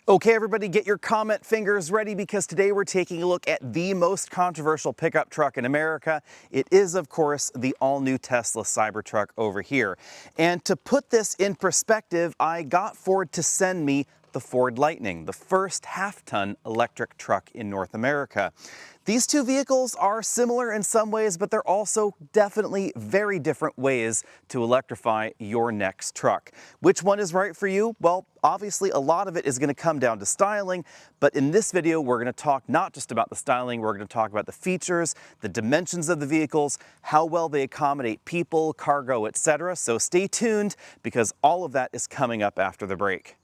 Okay, everybody, get your comment fingers ready because today we're taking a look at the most controversial pickup truck in America. It is, of course, the all-new Tesla Cybertruck over here. And to put this in perspective, I got Ford to send me the Ford Lightning, the first half-ton electric truck in North America. These two vehicles are similar in some ways, but they're also definitely very different ways to electrify your next truck. Which one is right for you? Well, obviously a lot of it is going to come down to styling, but in this video we're going to talk not just about the styling, we're going to talk about the features, the dimensions of the vehicles, how well they accommodate people, cargo, etc. So stay tuned because all of that is coming up after the break.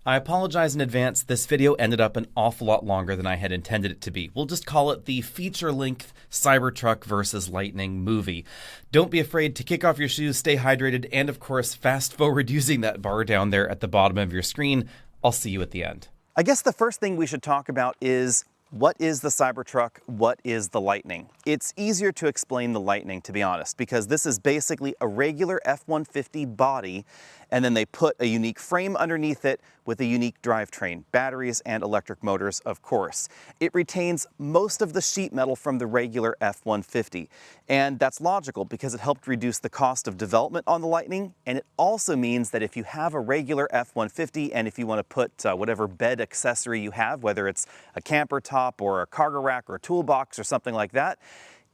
I apologize in advance, this video ended up an awful lot longer than I had intended it to be. We'll just call it the feature-length Cybertruck versus Lightning movie. Don't be afraid to kick off your shoes, stay hydrated, and of course fast forward using that bar down there at the bottom of your screen. I'll see you at the end. I guess the first thing we should talk about is what is the Cybertruck? What is the Lightning? It's easier to explain the Lightning, to be honest, because this is basically a regular F-150 body, and then they put a unique frame underneath it with a unique drivetrain, batteries and electric motors, of course. It retains most of the sheet metal from the regular F-150, and that's logical because it helped reduce the cost of development on the Lightning, and it also means that if you have a regular F-150 and if you want to put whatever bed accessory you have, whether it's a camper top or a cargo rack or a toolbox or something like that,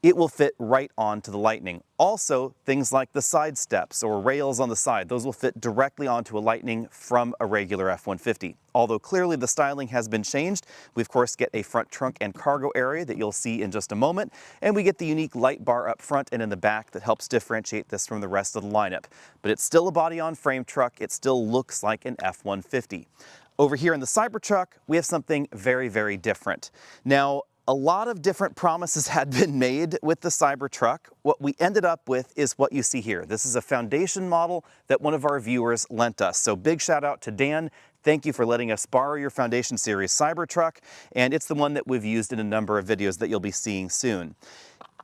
it will fit right onto the Lightning. Also, things like the side steps or rails on the side, those will fit directly onto a Lightning from a regular F-150. Although clearly the styling has been changed, we of course get a front trunk and cargo area that you'll see in just a moment, and we get the unique light bar up front and in the back that helps differentiate this from the rest of the lineup. But it's still a body-on-frame truck, it still looks like an F-150. Over here in the Cybertruck, we have something very, very different. Now, a lot of different promises had been made with the Cybertruck. What we ended up with is what you see here. This is a foundation model that one of our viewers lent us. So big shout out to Dan. Thank you for letting us borrow your Foundation Series Cybertruck, and it's the one that we've used in a number of videos that you'll be seeing soon.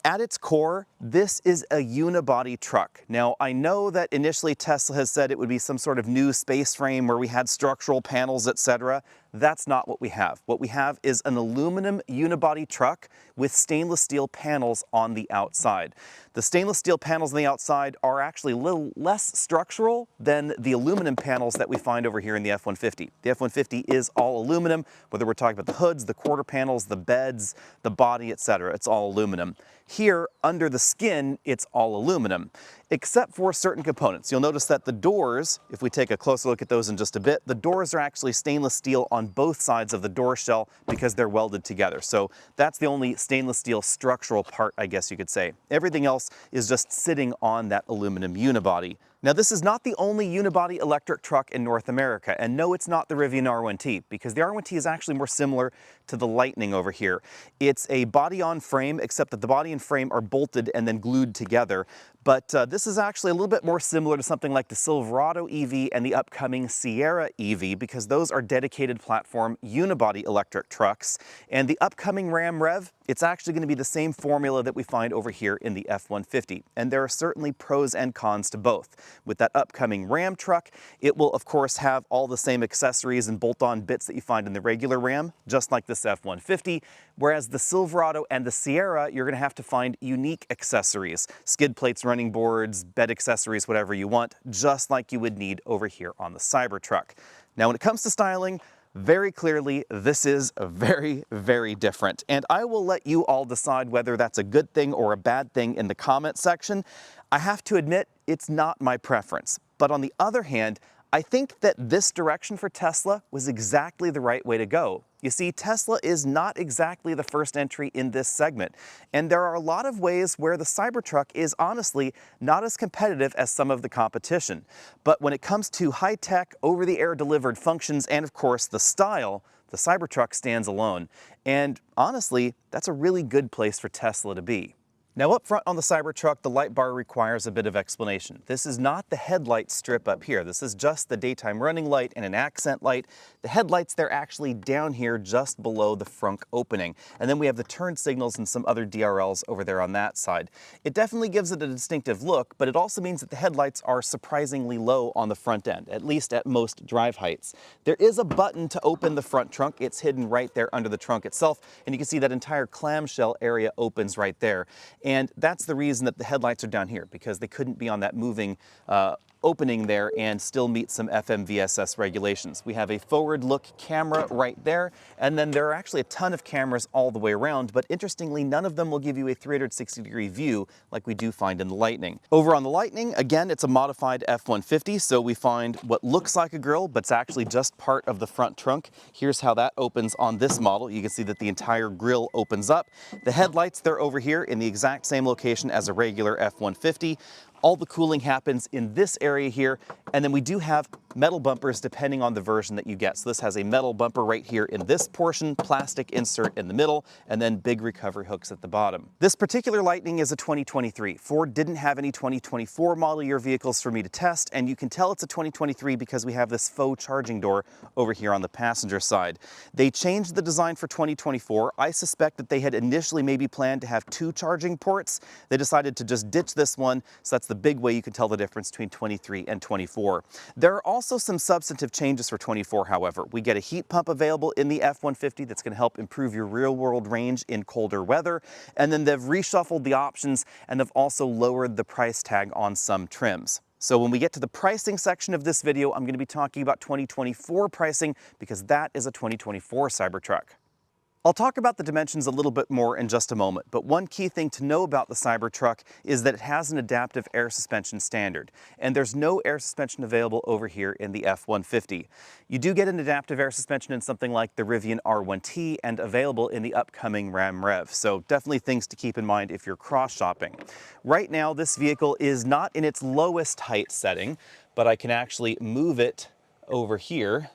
At its core, this is a unibody truck. Now, I know that initially Tesla has said it would be some sort of new space frame where we had structural panels, etc. That's not what we have. What we have is an aluminum unibody truck with stainless steel panels on the outside. The stainless steel panels on the outside are actually a little less structural than the aluminum panels that we find over here in the F-150. The F-150 is all aluminum, whether we're talking about the hoods, the quarter panels, the beds, the body, etc. It's all aluminum. Here, under the skin, it's all aluminum, except for certain components. You'll notice that the doors, if we take a closer look at those in just a bit, the doors are actually stainless steel on both sides of the door shell because they're welded together. So that's the only stainless steel structural part, I guess you could say. Everything else is just sitting on that aluminum unibody. Now, this is not the only unibody electric truck in North America, and no, it's not the Rivian R1T, because the R1T is actually more similar to the Lightning over here. It's a body-on-frame, except that the body and frame are bolted and then glued together. But this is actually a little bit more similar to something like the Silverado EV and the upcoming Sierra EV, because those are dedicated platform unibody electric trucks. And the upcoming Ram Rev, it's actually going to be the same formula that we find over here in the F-150. And there are certainly pros and cons to both. With that upcoming Ram truck, it will of course have all the same accessories and bolt-on bits that you find in the regular Ram, just like this F-150. Whereas the Silverado and the Sierra, you're going to have to find unique accessories, skid plates, running boards, bed accessories, whatever you want, just like you would need over here on the Cybertruck. Now, when it comes to styling, very clearly, this is very, very different. And I will let you all decide whether that's a good thing or a bad thing in the comment section. I have to admit, it's not my preference. But on the other hand, I think that this direction for Tesla was exactly the right way to go. You see, Tesla is not exactly the first entry in this segment, and there are a lot of ways where the Cybertruck is honestly not as competitive as some of the competition. But when it comes to high-tech, over-the-air delivered functions and of course the style, the Cybertruck stands alone. And honestly, that's a really good place for Tesla to be. Now up front on the Cybertruck, the light bar requires a bit of explanation. This is not the headlight strip up here. This is just the daytime running light and an accent light. The headlights, they're actually down here just below the frunk opening. And then we have the turn signals and some other DRLs over there on that side. It definitely gives it a distinctive look, but it also means that the headlights are surprisingly low on the front end, at least at most drive heights. There is a button to open the front trunk. It's hidden right there under the trunk itself, and you can see that entire clamshell area opens right there. And that's the reason that the headlights are down here, because they couldn't be on that moving opening there and still meet some FMVSS regulations. We have a forward look camera right there, and then there are actually a ton of cameras all the way around, but interestingly, none of them will give you a 360-degree view like we do find in the Lightning. Over on the Lightning, again, it's a modified F-150, so we find what looks like a grille, but it's actually just part of the front trunk. Here's how that opens on this model. You can see that the entire grille opens up. The headlights, they're over here in the exact same location as a regular F-150. All the cooling happens in this area here, and then we do have metal bumpers depending on the version that you get. So this has a metal bumper right here in this portion, plastic insert in the middle, and then big recovery hooks at the bottom. This particular Lightning is a 2023. Ford didn't have any 2024 model year vehicles for me to test, and you can tell it's a 2023 because we have this faux charging door over here on the passenger side. They changed the design for 2024. I suspect that they had initially maybe planned to have 2 charging ports. They decided to just ditch this one, so that's the big way you can tell the difference between 23 and 24. There are also some substantive changes for 24, however. We get a heat pump available in the F-150 that's going to help improve your real-world range in colder weather, and then they've reshuffled the options and they've also lowered the price tag on some trims. So when we get to the pricing section of this video, I'm going to be talking about 2024 pricing because that is a 2024 Cybertruck. I'll talk about the dimensions a little bit more in just a moment, but one key thing to know about the Cybertruck is that it has an adaptive air suspension standard, and there's no air suspension available over here in the F-150. You do get an adaptive air suspension in something like the Rivian R1T and available in the upcoming Ram Rev, so definitely things to keep in mind if you're cross-shopping. Right now, this vehicle is not in its lowest height setting, but I can actually move it over here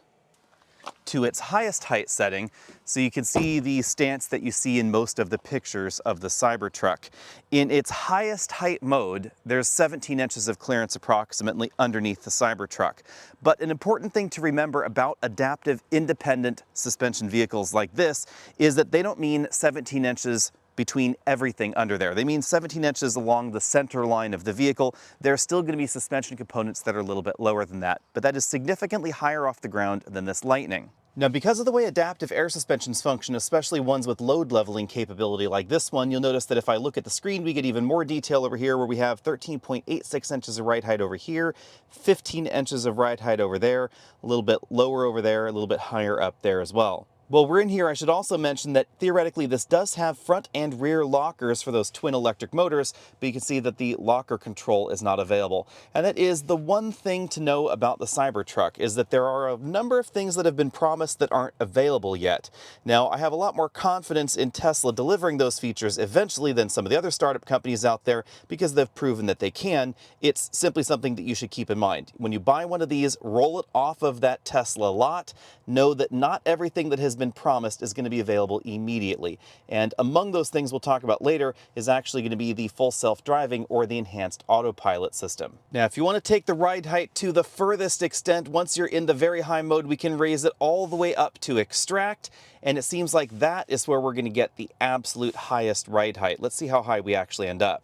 to its highest height setting, so you can see the stance that you see in most of the pictures of the Cybertruck. In its highest height mode, there's 17 inches of clearance approximately underneath the Cybertruck. But an important thing to remember about adaptive independent suspension vehicles like this is that they don't mean 17 inches between everything under there. They mean 17 inches along the center line of the vehicle. There are still going to be suspension components that are a little bit lower than that, but that is significantly higher off the ground than this Lightning. Now, because of the way adaptive air suspensions function, especially ones with load leveling capability like this one, you'll notice that if I look at the screen, we get even more detail over here where we have 13.86 inches of ride height over here, 15 inches of ride height over there, a little bit lower over there, a little bit higher up there as well. While we're in here, I should also mention that theoretically this does have front and rear lockers for those twin electric motors, but you can see that the locker control is not available. And that is the one thing to know about the Cybertruck, is that there are a number of things that have been promised that aren't available yet. Now, I have a lot more confidence in Tesla delivering those features eventually than some of the other startup companies out there because they've proven that they can. It's simply something that you should keep in mind. When you buy one of these, roll it off of that Tesla lot. Know that not everything that has been promised is going to be available immediately. And among those things we'll talk about later is actually going to be the full self-driving or the enhanced autopilot system. Now, if you want to take the ride height to the furthest extent, once you're in the very high mode, we can raise it all the way up to extract. And it seems like that is where we're going to get the absolute highest ride height. Let's see how high we actually end up.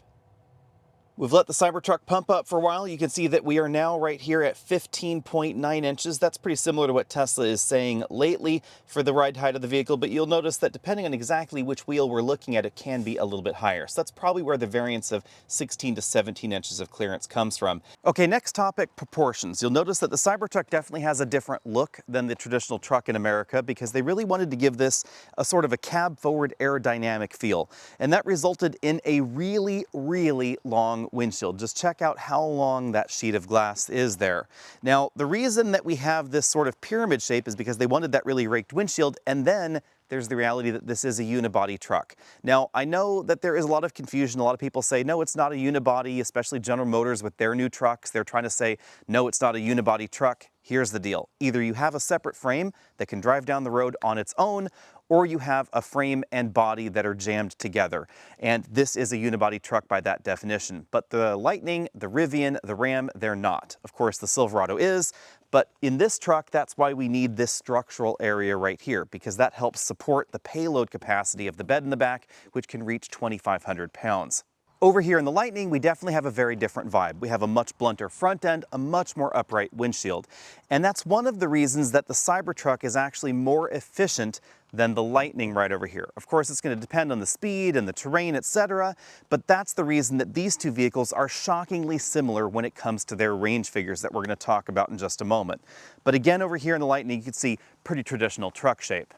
We've let the Cybertruck pump up for a while. You can see that we are now right here at 15.9 inches. That's pretty similar to what Tesla is saying lately for the ride height of the vehicle, but you'll notice that depending on exactly which wheel we're looking at, it can be a little bit higher. So that's probably where the variance of 16 to 17 inches of clearance comes from. Okay, next topic, proportions. You'll notice that the Cybertruck definitely has a different look than the traditional truck in America because they really wanted to give this a sort of a cab-forward aerodynamic feel. And that resulted in a really, really long windshield. Just check out how long that sheet of glass is there. Now, the reason that we have this sort of pyramid shape is because they wanted that really raked windshield, and then there's the reality that this is a unibody truck. Now, I know that there is a lot of confusion. A lot of people say, no, it's not a unibody, especially General Motors with their new trucks. They're trying to say, no, it's not a unibody truck. Here's the deal. Either you have a separate frame that can drive down the road on its own, or you have a frame and body that are jammed together. And this is a unibody truck by that definition. But the Lightning, the Rivian, the Ram, they're not. Of course, the Silverado is, but in this truck, that's why we need this structural area right here, because that helps support the payload capacity of the bed in the back, which can reach 2,500 pounds. Over here in the Lightning, we definitely have a very different vibe. We have a much blunter front end, a much more upright windshield. And that's one of the reasons that the Cybertruck is actually more efficient than the Lightning right over here. Of course, it's going to depend on the speed and the terrain, etc., but that's the reason that these two vehicles are shockingly similar when it comes to their range figures that we're going to talk about in just a moment. But again, over here in the Lightning, you can see pretty traditional truck shape.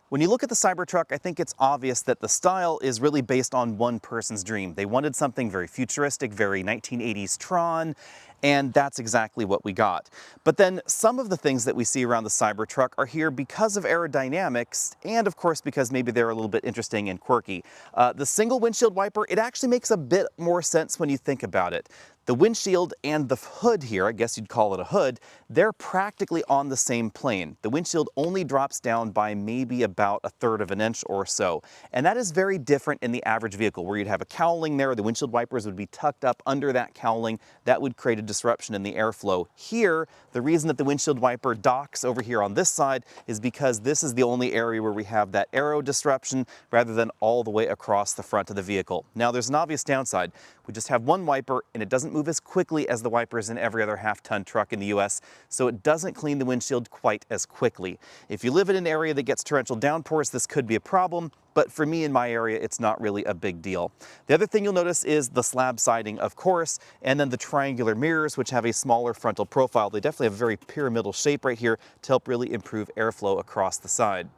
When you look at the Cybertruck, I think it's obvious that the style is really based on one person's dream. They wanted something very futuristic, very 1980s Tron, and that's exactly what we got. But then some of the things that we see around the Cybertruck are here because of aerodynamics, and of course because maybe they're a little bit interesting and quirky. The single windshield wiper, it actually makes a bit more sense when you think about it. The windshield and the hood here, I guess you'd call it a hood, they're practically on the same plane. The windshield only drops down by maybe about 1/3 of an inch or so. And that is very different in the average vehicle, where you'd have a cowling there, the windshield wipers would be tucked up under that cowling. That would create a disruption in the airflow. Here, the reason that the windshield wiper docks over here on this side is because this is the only area where we have that aero disruption rather than all the way across the front of the vehicle. Now, there's an obvious downside. We just have one wiper, and it doesn't move as quickly as the wipers in every other half-ton truck in the US, so it doesn't clean the windshield quite as quickly. If you live in an area that gets torrential downpours, this could be a problem, but for me in my area, it's not really a big deal. The other thing you'll notice is the slab siding, of course, and then the triangular mirrors, which have a smaller frontal profile. They definitely have a very pyramidal shape right here to help really improve airflow across the side.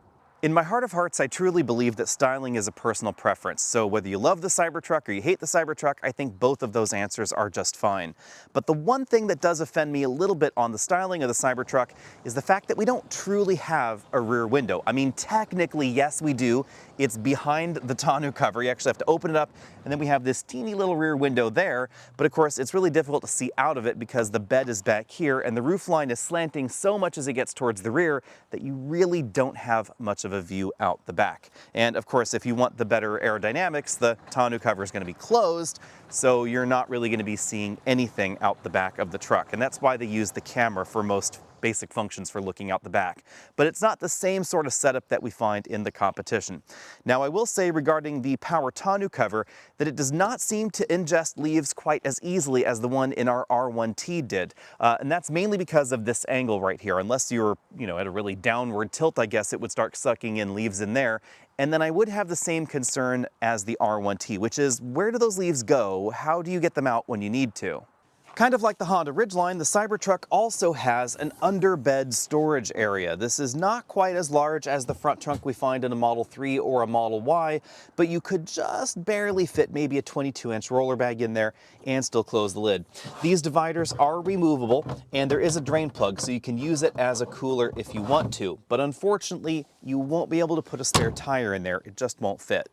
In my heart of hearts, I truly believe that styling is a personal preference. So whether you love the Cybertruck or you hate the Cybertruck, I think both of those answers are just fine. But the one thing that does offend me a little bit on the styling of the Cybertruck is the fact that we don't truly have a rear window. I mean, technically, yes, we do. It's behind the tonneau cover. You actually have to open it up, and then we have this teeny little rear window there. But of course, it's really difficult to see out of it because the bed is back here, and the roof line is slanting so much as it gets towards the rear that you really don't have much of a view out the back. And of course, if you want the better aerodynamics, the tonneau cover is going to be closed, so you're not really going to be seeing anything out the back of the truck. And that's why they use the camera for most basic functions for looking out the back. But it's not the same sort of setup that we find in the competition. Now, I will say regarding the power tonneau cover that it does not seem to ingest leaves quite as easily as the one in our R1T did. And that's mainly because of this angle right here. Unless you're, at a really downward tilt, I guess it would start sucking in leaves in there. And then I would have the same concern as the R1T, which is, where do those leaves go? How do you get them out when you need to? Kind of like the Honda Ridgeline, the Cybertruck also has an underbed storage area. This is not quite as large as the front trunk we find in a Model 3 or a Model Y, but you could just barely fit maybe a 22-inch roller bag in there and still close the lid. These dividers are removable, and there is a drain plug, so you can use it as a cooler if you want to. But unfortunately, you won't be able to put a spare tire in there. It just won't fit.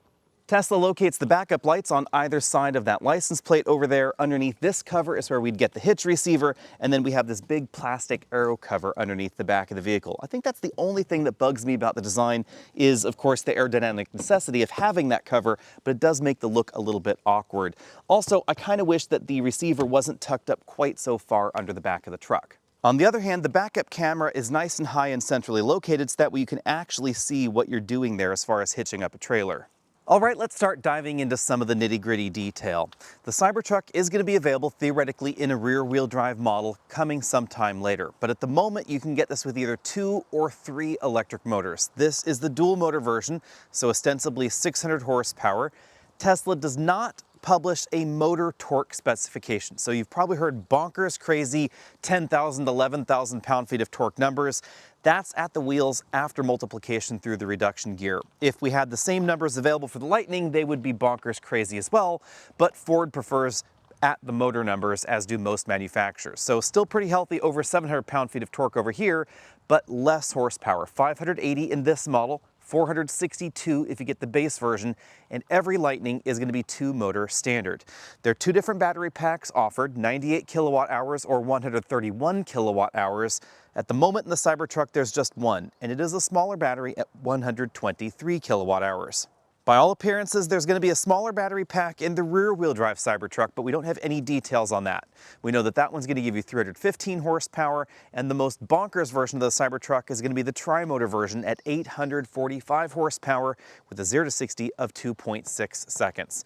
Tesla locates the backup lights on either side of that license plate over there. Underneath this cover is where we'd get the hitch receiver, and then we have this big plastic aero cover underneath the back of the vehicle. I think that's the only thing that bugs me about the design is, of course, the aerodynamic necessity of having that cover, but it does make the look a little bit awkward. Also, I kind of wish that the receiver wasn't tucked up quite so far under the back of the truck. On the other hand, the backup camera is nice and high and centrally located so that way you can actually see what you're doing there as far as hitching up a trailer. All right, let's start diving into some of the nitty-gritty detail. The Cybertruck is going to be available theoretically in a rear-wheel drive model coming sometime later, but at the moment you can get this with either 2 or 3 electric motors. This is the dual motor version, so ostensibly 600 horsepower. Tesla does not publish a motor torque specification. So you've probably heard bonkers crazy 10,000, 11,000 pound-feet of torque numbers. That's at the wheels after multiplication through the reduction gear. If we had the same numbers available for the Lightning, they would be bonkers crazy as well, but Ford prefers at the motor numbers, as do most manufacturers. So still pretty healthy, over 700 pound-feet of torque over here, but less horsepower. 580 in this model, 462 if you get the base version, and every Lightning is going to be 2-motor standard. There are 2 different battery packs offered, 98 kilowatt hours or 131 kilowatt hours. At the moment in the Cybertruck, there's just one, and it is a smaller battery at 123 kilowatt hours. By all appearances, there's going to be a smaller battery pack in the rear-wheel drive Cybertruck, but we don't have any details on that. We know that that one's going to give you 315 horsepower, and the most bonkers version of the Cybertruck is going to be the tri-motor version at 845 horsepower with a 0 to 60 of 2.6 seconds.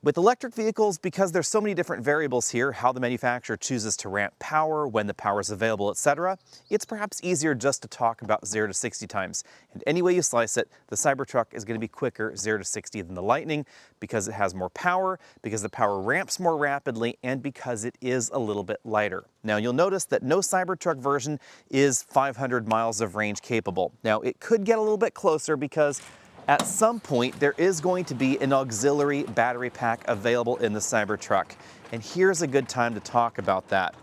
With electric vehicles, because there's so many different variables here, how the manufacturer chooses to ramp power, when the power is available, etc., it's perhaps easier just to talk about 0 to 60 times. And any way you slice it, the Cybertruck is going to be quicker 0 to 60 than the Lightning because it has more power, because the power ramps more rapidly, and because it is a little bit lighter. Now you'll notice that no Cybertruck version is 500 miles of range capable. Now it could get a little bit closer because at some point, there is going to be an auxiliary battery pack available in the Cybertruck, and here's a good time to talk about that.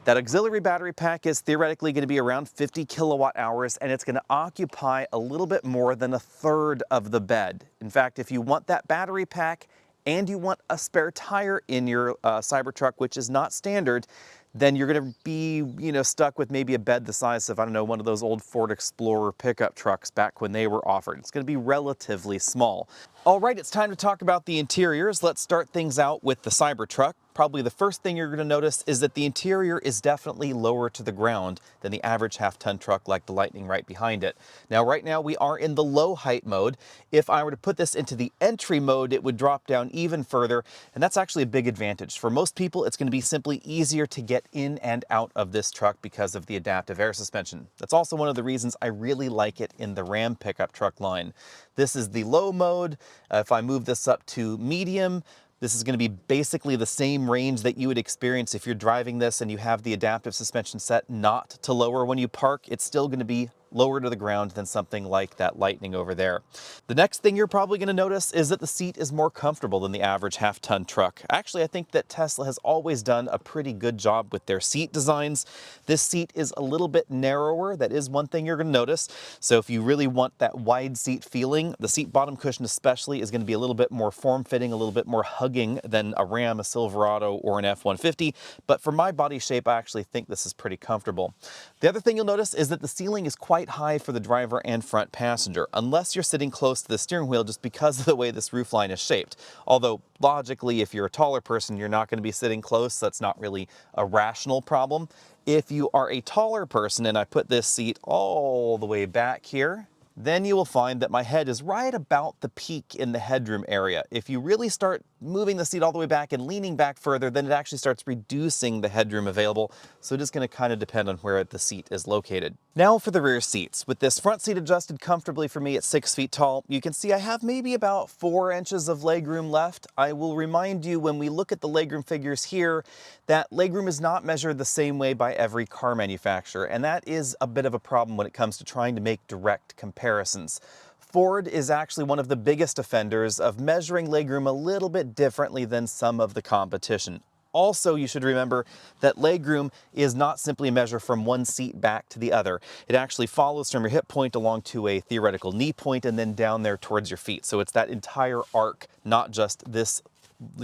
That auxiliary battery pack is theoretically going to be around 50 kilowatt hours, and it's going to occupy a little bit more than 1/3 of the bed. In fact, if you want that battery pack and you want a spare tire in your Cybertruck, which is not standard, then you're going to be, stuck with maybe a bed the size of, I don't know, one of those old Ford Explorer pickup trucks back when they were offered. It's going to be relatively small. All right, it's time to talk about the interiors. Let's start things out with the Cybertruck. Probably the first thing you're going to notice is that the interior is definitely lower to the ground than the average half-ton truck like the Lightning right behind it. Now, right now we are in the low height mode. If I were to put this into the entry mode, it would drop down even further, and that's actually a big advantage. For most people, it's going to be simply easier to get in and out of this truck because of the adaptive air suspension. That's also one of the reasons I really like it in the Ram pickup truck line. This is the low mode. If I move this up to medium, this is going to be basically the same range that you would experience if you're driving this and you have the adaptive suspension set not to lower when you park. It's still going to be lower to the ground than something like that Lightning over there. The next thing you're probably going to notice is that the seat is more comfortable than the average half-ton truck. Actually, I think that Tesla has always done a pretty good job with their seat designs. This seat is a little bit narrower. That is one thing you're going to notice. So if you really want that wide seat feeling, the seat bottom cushion especially is going to be a little bit more form-fitting, a little bit more hugging than a Ram, a Silverado, or an F-150. But for my body shape, I actually think this is pretty comfortable. The other thing you'll notice is that the ceiling is quite high for the driver and front passenger, unless you're sitting close to the steering wheel just because of the way this roofline is shaped. Although, logically, if you're a taller person, you're not going to be sitting close, so that's not really a rational problem. If you are a taller person, and I put this seat all the way back here, then you will find that my head is right about the peak in the headroom area. If you really start moving the seat all the way back and leaning back further, then it actually starts reducing the headroom available. So it is going to kind of depend on where the seat is located. Now for the rear seats. With this front seat adjusted comfortably for me at 6 feet tall, you can see I have maybe about 4 inches of legroom left. I will remind you when we look at the legroom figures here, that legroom is not measured the same way by every car manufacturer, and that is a bit of a problem when it comes to trying to make direct comparisons. Ford is actually one of the biggest offenders of measuring legroom a little bit differently than some of the competition. Also, you should remember that legroom is not simply a measure from one seat back to the other. It actually follows from your hip point along to a theoretical knee point and then down there towards your feet. So it's that entire arc, not just this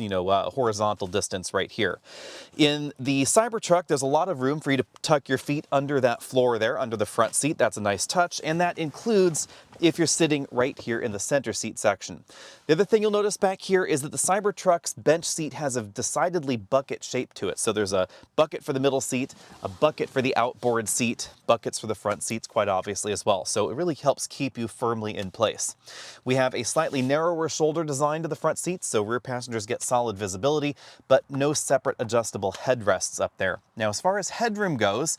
horizontal distance right here. In the Cybertruck, there's a lot of room for you to tuck your feet under that floor there, under the front seat. That's a nice touch, and that includes if you're sitting right here in the center seat section. The other thing you'll notice back here is that the Cybertruck's bench seat has a decidedly bucket shape to it. So there's a bucket for the middle seat, a bucket for the outboard seat, buckets for the front seats quite obviously as well. So it really helps keep you firmly in place. We have a slightly narrower shoulder design to the front seats, so rear passengers get solid visibility, but no separate adjustable headrests up there. Now, as far as headroom goes,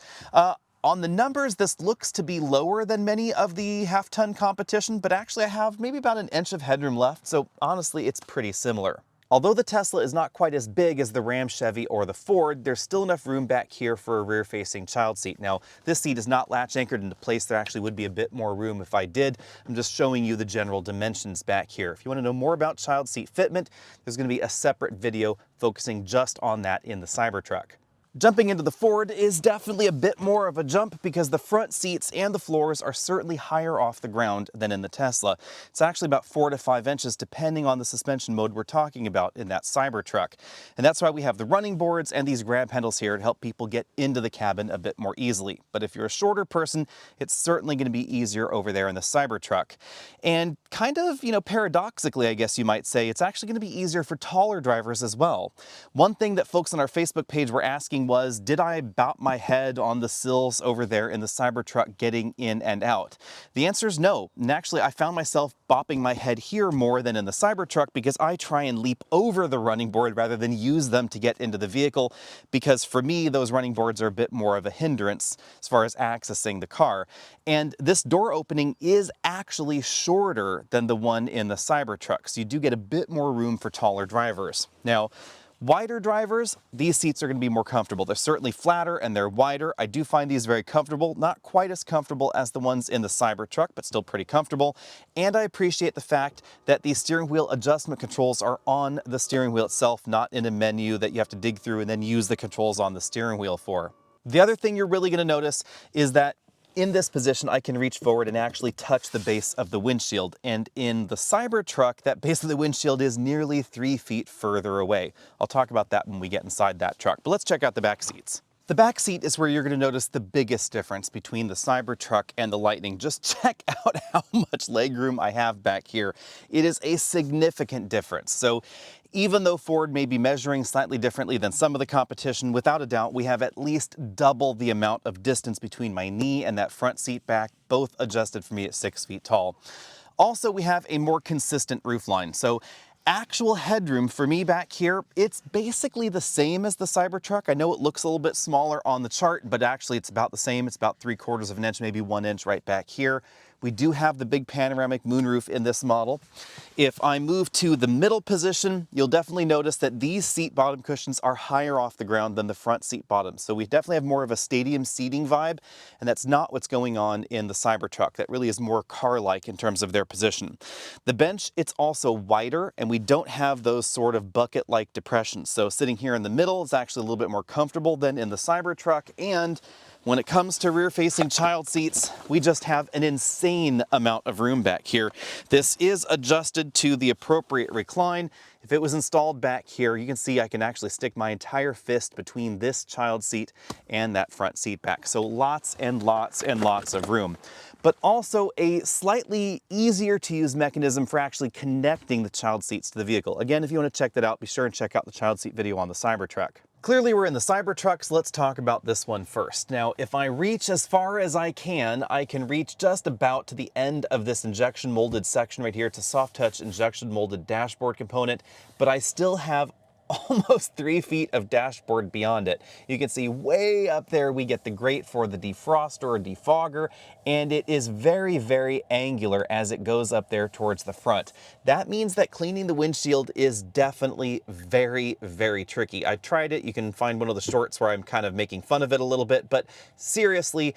on the numbers, this looks to be lower than many of the half-ton competition, but actually I have maybe about 1 inch of headroom left, so honestly, it's pretty similar. Although the Tesla is not quite as big as the Ram, Chevy, or the Ford, there's still enough room back here for a rear-facing child seat. Now, this seat is not latch anchored into place. There actually would be a bit more room if I did. I'm just showing you the general dimensions back here. If you want to know more about child seat fitment, there's going to be a separate video focusing just on that in the Cybertruck. Jumping into the Ford is definitely a bit more of a jump because the front seats and the floors are certainly higher off the ground than in the Tesla. It's actually about 4 to 5 inches depending on the suspension mode we're talking about in that Cybertruck. And that's why we have the running boards and these grab handles here to help people get into the cabin a bit more easily. But if you're a shorter person, it's certainly going to be easier over there in the Cybertruck. And kind of, paradoxically, I guess you might say, it's actually going to be easier for taller drivers as well. One thing that folks on our Facebook page were asking was, did I bop my head on the sills over there in the Cybertruck getting in and out? The answer is no. And actually, I found myself bopping my head here more than in the Cybertruck because I try and leap over the running board rather than use them to get into the vehicle, because for me, those running boards are a bit more of a hindrance as far as accessing the car. And this door opening is actually shorter than the one in the Cybertruck, so you do get a bit more room for taller drivers. Now, wider drivers, these seats are going to be more comfortable. They're certainly flatter and they're wider. I do find these very comfortable, not quite as comfortable as the ones in the Cybertruck, but still pretty comfortable. And I appreciate the fact that the steering wheel adjustment controls are on the steering wheel itself, not in a menu that you have to dig through and then use the controls on the steering wheel for. The other thing you're really going to notice is that in this position, I can reach forward and actually touch the base of the windshield. And in the Cybertruck, that base of the windshield is nearly 3 feet further away. I'll talk about that when we get inside that truck, but let's check out the back seats. The back seat is where you're going to notice the biggest difference between the Cybertruck and the Lightning. Just check out how much legroom I have back here. It is a significant difference. So even though Ford may be measuring slightly differently than some of the competition, without a doubt, we have at least double the amount of distance between my knee and that front seat back, both adjusted for me at 6 feet tall. Also, we have a more consistent roofline. So actual headroom for me back here, it's basically the same as the Cybertruck. I know it looks a little bit smaller on the chart, but actually it's about the same. It's about 3/4 of an inch, maybe 1 inch right back here. We do have the big panoramic moonroof in this model. If I move to the middle position, you'll definitely notice that these seat bottom cushions are higher off the ground than the front seat bottoms. So we definitely have more of a stadium seating vibe, and that's not what's going on in the Cybertruck. That really is more car-like in terms of their position. The bench, it's also wider, and we don't have those sort of bucket-like depressions. So sitting here in the middle is actually a little bit more comfortable than in the Cybertruck. And when it comes to rear-facing child seats, we just have an insane amount of room back here. This is adjusted to the appropriate recline. If it was installed back here, you can see I can actually stick my entire fist between this child seat and that front seat back. So lots and lots and lots of room. But also a slightly easier to use mechanism for actually connecting the child seats to the vehicle. Again, if you want to check that out, be sure and check out the child seat video on the Cybertruck. Clearly we're in the Cybertruck, so let's talk about this one first. Now, if I reach as far as I can reach just about to the end of this injection molded section right here. It's a soft touch injection molded dashboard component, but I still have almost 3 feet of dashboard beyond it. You can see way up there we get the grate for the defroster or defogger, and it is very, very angular as it goes up there towards the front. That means that cleaning the windshield is definitely very, very tricky. I tried it. You can find one of the shorts where I'm kind of making fun of it a little bit, but seriously,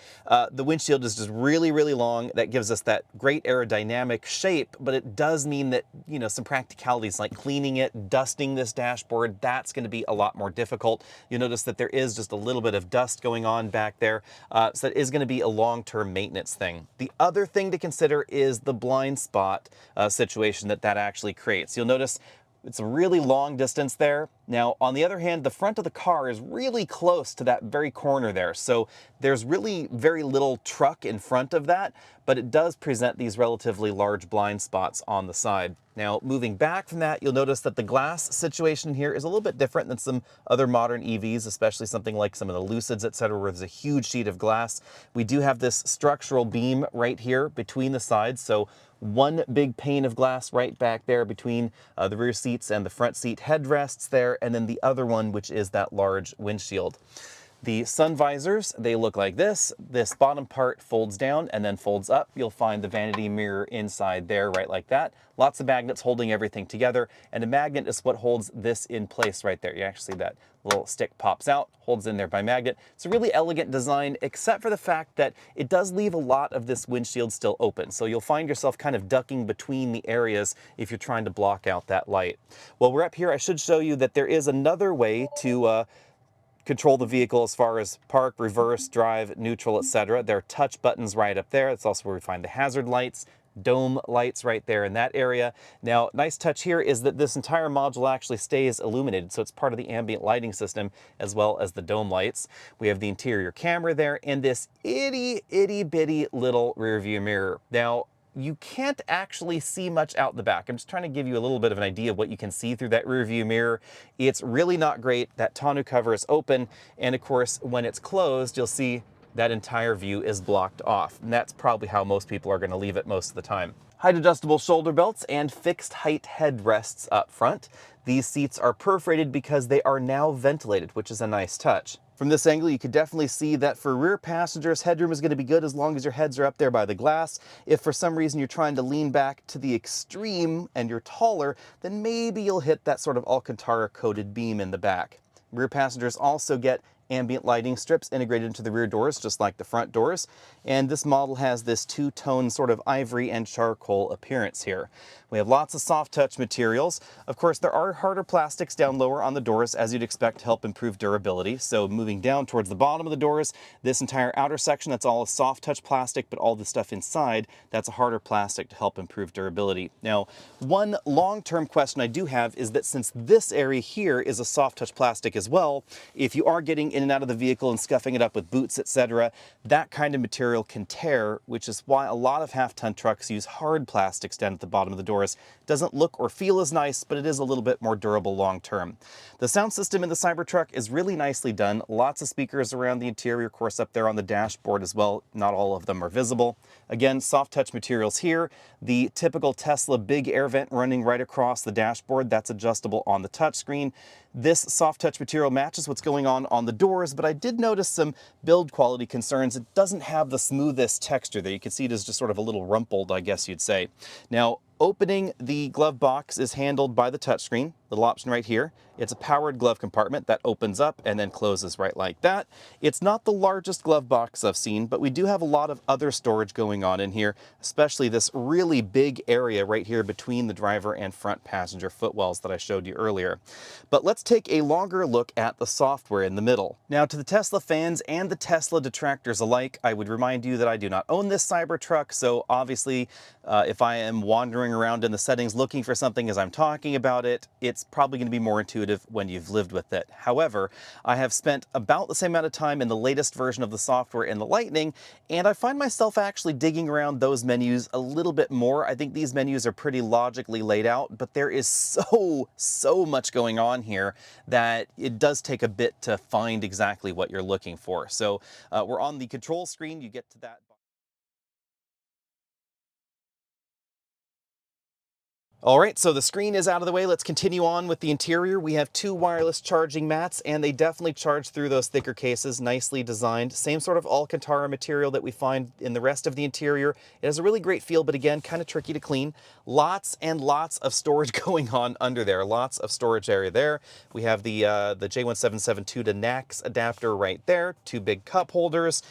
the windshield is just really, really long. That gives us that great aerodynamic shape, but it does mean that, some practicalities like cleaning it, dusting this dashboard, that's going to be a lot more difficult. You'll notice that there is just a little bit of dust going on back there, so that is going to be a long-term maintenance thing. The other thing to consider is the blind spot situation that actually creates. You'll notice it's a really long distance there. Now, on the other hand, the front of the car is really close to that very corner there. So there's really very little truck in front of that, but it does present these relatively large blind spots on the side. Now, moving back from that, you'll notice that the glass situation here is a little bit different than some other modern EVs, especially something like some of the Lucids, etc., where there's a huge sheet of glass. We do have this structural beam right here between the sides, so one big pane of glass right back there between the rear seats and the front seat headrests there, and then the other one, which is that large windshield. The sun visors, they look like this. This bottom part folds down and then folds up. You'll find the vanity mirror inside there, right like that. Lots of magnets holding everything together, and a magnet is what holds this in place right there. You actually see that little stick pops out, holds in there by magnet. It's a really elegant design, except for the fact that it does leave a lot of this windshield still open. So you'll find yourself kind of ducking between the areas if you're trying to block out that light. While we're up here, I should show you that there is another way to control the vehicle as far as park, reverse, drive, neutral, etc. There are touch buttons right up there. That's also where we find the hazard lights, dome lights right there in that area. Now, nice touch here is that this entire module actually stays illuminated, so it's part of the ambient lighting system as well as the dome lights. We have the interior camera there and this itty bitty little rear view mirror. Now, you can't actually see much out the back. I'm just trying to give you a little bit of an idea of what you can see through that rear view mirror. It's really not great. That tonneau cover is open, and of course, when it's closed, you'll see that entire view is blocked off. And that's probably how most people are going to leave it most of the time. Height adjustable shoulder belts and fixed height headrests up front. These seats are perforated because they are now ventilated, which is a nice touch. From this angle, you could definitely see that for rear passengers, headroom is going to be good as long as your heads are up there by the glass. If for some reason you're trying to lean back to the extreme and you're taller, then maybe you'll hit that sort of Alcantara coated beam in the back. Rear passengers also get ambient lighting strips integrated into the rear doors, just like the front doors. And this model has this two-tone sort of ivory and charcoal appearance here. We have lots of soft touch materials. Of course, there are harder plastics down lower on the doors, as you'd expect, to help improve durability. So moving down towards the bottom of the doors, this entire outer section, that's all a soft touch plastic, but all the stuff inside, that's a harder plastic to help improve durability. Now, one long-term question I do have is that since this area here is a soft touch plastic as well, if you are getting in and out of the vehicle and scuffing it up with boots, etc., that kind of material can tear, which is why a lot of half-ton trucks use hard plastics down at the bottom of the doors. Doesn't look or feel as nice, but it is a little bit more durable long-term. The sound system in the Cybertruck is really nicely done. Lots of speakers around the interior, of course, up there on the dashboard as well. Not all of them are visible. Again, soft touch materials here. The typical Tesla big air vent running right across the dashboard, that's adjustable on the touchscreen. This soft touch material matches what's going on the doors, but I did notice some build quality concerns. It doesn't have the smoothest texture there. You can see it is just sort of a little rumpled, I guess you'd say. Now, opening the glove box is handled by the touchscreen, little option right here. It's a powered glove compartment that opens up and then closes right like that. It's not the largest glove box I've seen, but we do have a lot of other storage going on in here, especially this really big area right here between the driver and front passenger footwells that I showed you earlier. But let's take a longer look at the software in the middle. Now, to the Tesla fans and the Tesla detractors alike, I would remind you that I do not own this Cybertruck, so obviously if I am wandering around in the settings looking for something as I'm talking about it, it's probably going to be more intuitive when you've lived with it. However, I have spent about the same amount of time in the latest version of the software in the Lightning, and I find myself actually digging around those menus a little bit more. I think these menus are pretty logically laid out, but there is so much going on here that it does take a bit to find exactly what you're looking for. So we're on the control screen. You get to that. All right, so the screen is out of the way. Let's continue on with the interior. We have two wireless charging mats, and they definitely charge through those thicker cases, nicely designed. Same sort of Alcantara material that we find in the rest of the interior. It has a really great feel, but again, kind of tricky to clean. Lots and lots of storage going on under there. Lots of storage area there. We have the J1772 to NACS adapter right there. Two big cup holders.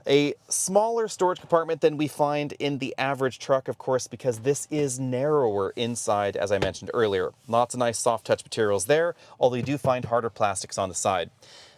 A smaller storage compartment than we find in the average truck, of course, because this is narrower inside, as I mentioned earlier. Lots of nice soft touch materials there, although you do find harder plastics on the side.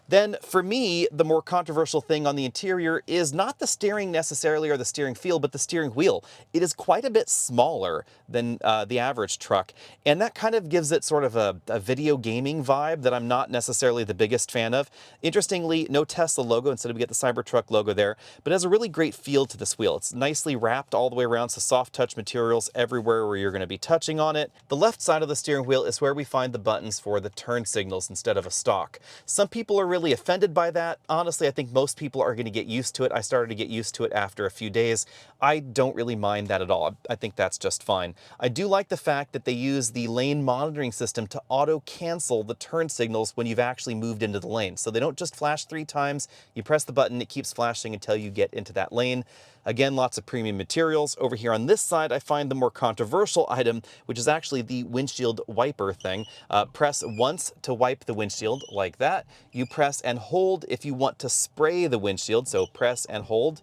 Then, for me, the more controversial thing on the interior is not the steering necessarily or the steering feel, but the steering wheel. It is quite a bit smaller than the average truck, and that kind of gives it sort of a video gaming vibe that I'm not necessarily the biggest fan of. Interestingly, no Tesla logo, instead we get the Cybertruck logo there, but it has a really great feel to this wheel. It's nicely wrapped all the way around, so soft touch materials everywhere where you're going to be touching on it. The left side of the steering wheel is where we find the buttons for the turn signals instead of a stalk. Some people are really offended by that. Honestly, I think most people are going to get used to it. I started to get used to it after a few days. I don't really mind that at all. I think that's just fine. I do like the fact that they use the lane monitoring system to auto-cancel the turn signals when you've actually moved into the lane. So they don't just flash 3 times. You press the button, it keeps flashing until you get into that lane. Again, lots of premium materials. Over here on this side, I find the more controversial item, which is actually the windshield wiper thing. Press once to wipe the windshield, like that. You press and hold if you want to spray the windshield. So press and hold,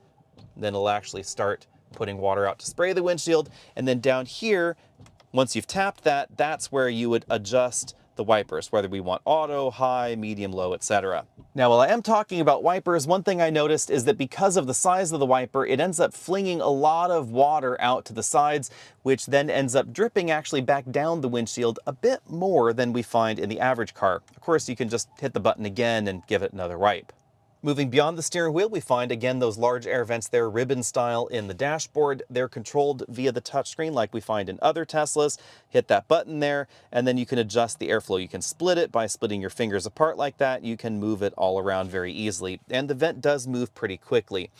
then it'll actually start putting water out to spray the windshield. And then down here, once you've tapped that, that's where you would adjust the wipers, whether we want auto, high, medium, low, etc. Now, while I am talking about wipers, one thing I noticed is that because of the size of the wiper, it ends up flinging a lot of water out to the sides, which then ends up dripping actually back down the windshield a bit more than we find in the average car. Of course, you can just hit the button again and give it another wipe. Moving beyond the steering wheel, we find again those large air vents there, ribbon style in the dashboard. They're controlled via the touchscreen like we find in other Teslas. Hit that button there, and then you can adjust the airflow. You can split it by splitting your fingers apart like that. You can move it all around very easily, and the vent does move pretty quickly.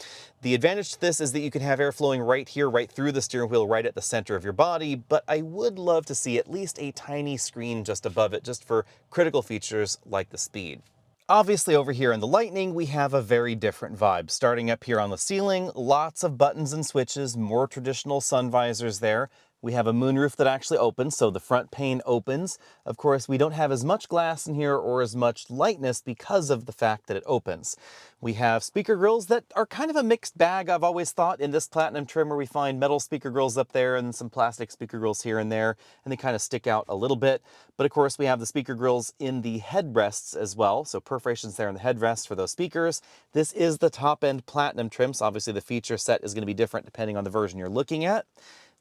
The advantage to this is that you can have air flowing right here, right through the steering wheel, right at the center of your body, but I would love to see at least a tiny screen just above it, just for critical features like the speed. Obviously over here in the Lightning, we have a very different vibe. Starting up here on the ceiling, lots of buttons and switches, more traditional sun visors there. We have a moonroof that actually opens, so the front pane opens. Of course, we don't have as much glass in here or as much lightness because of the fact that it opens. We have speaker grills that are kind of a mixed bag, I've always thought, in this Platinum trim, where we find metal speaker grills up there and some plastic speaker grills here and there, and they kind of stick out a little bit. But of course, we have the speaker grills in the headrests as well, so perforations there in the headrests for those speakers. This is the top-end Platinum trim, so obviously the feature set is going to be different depending on the version you're looking at.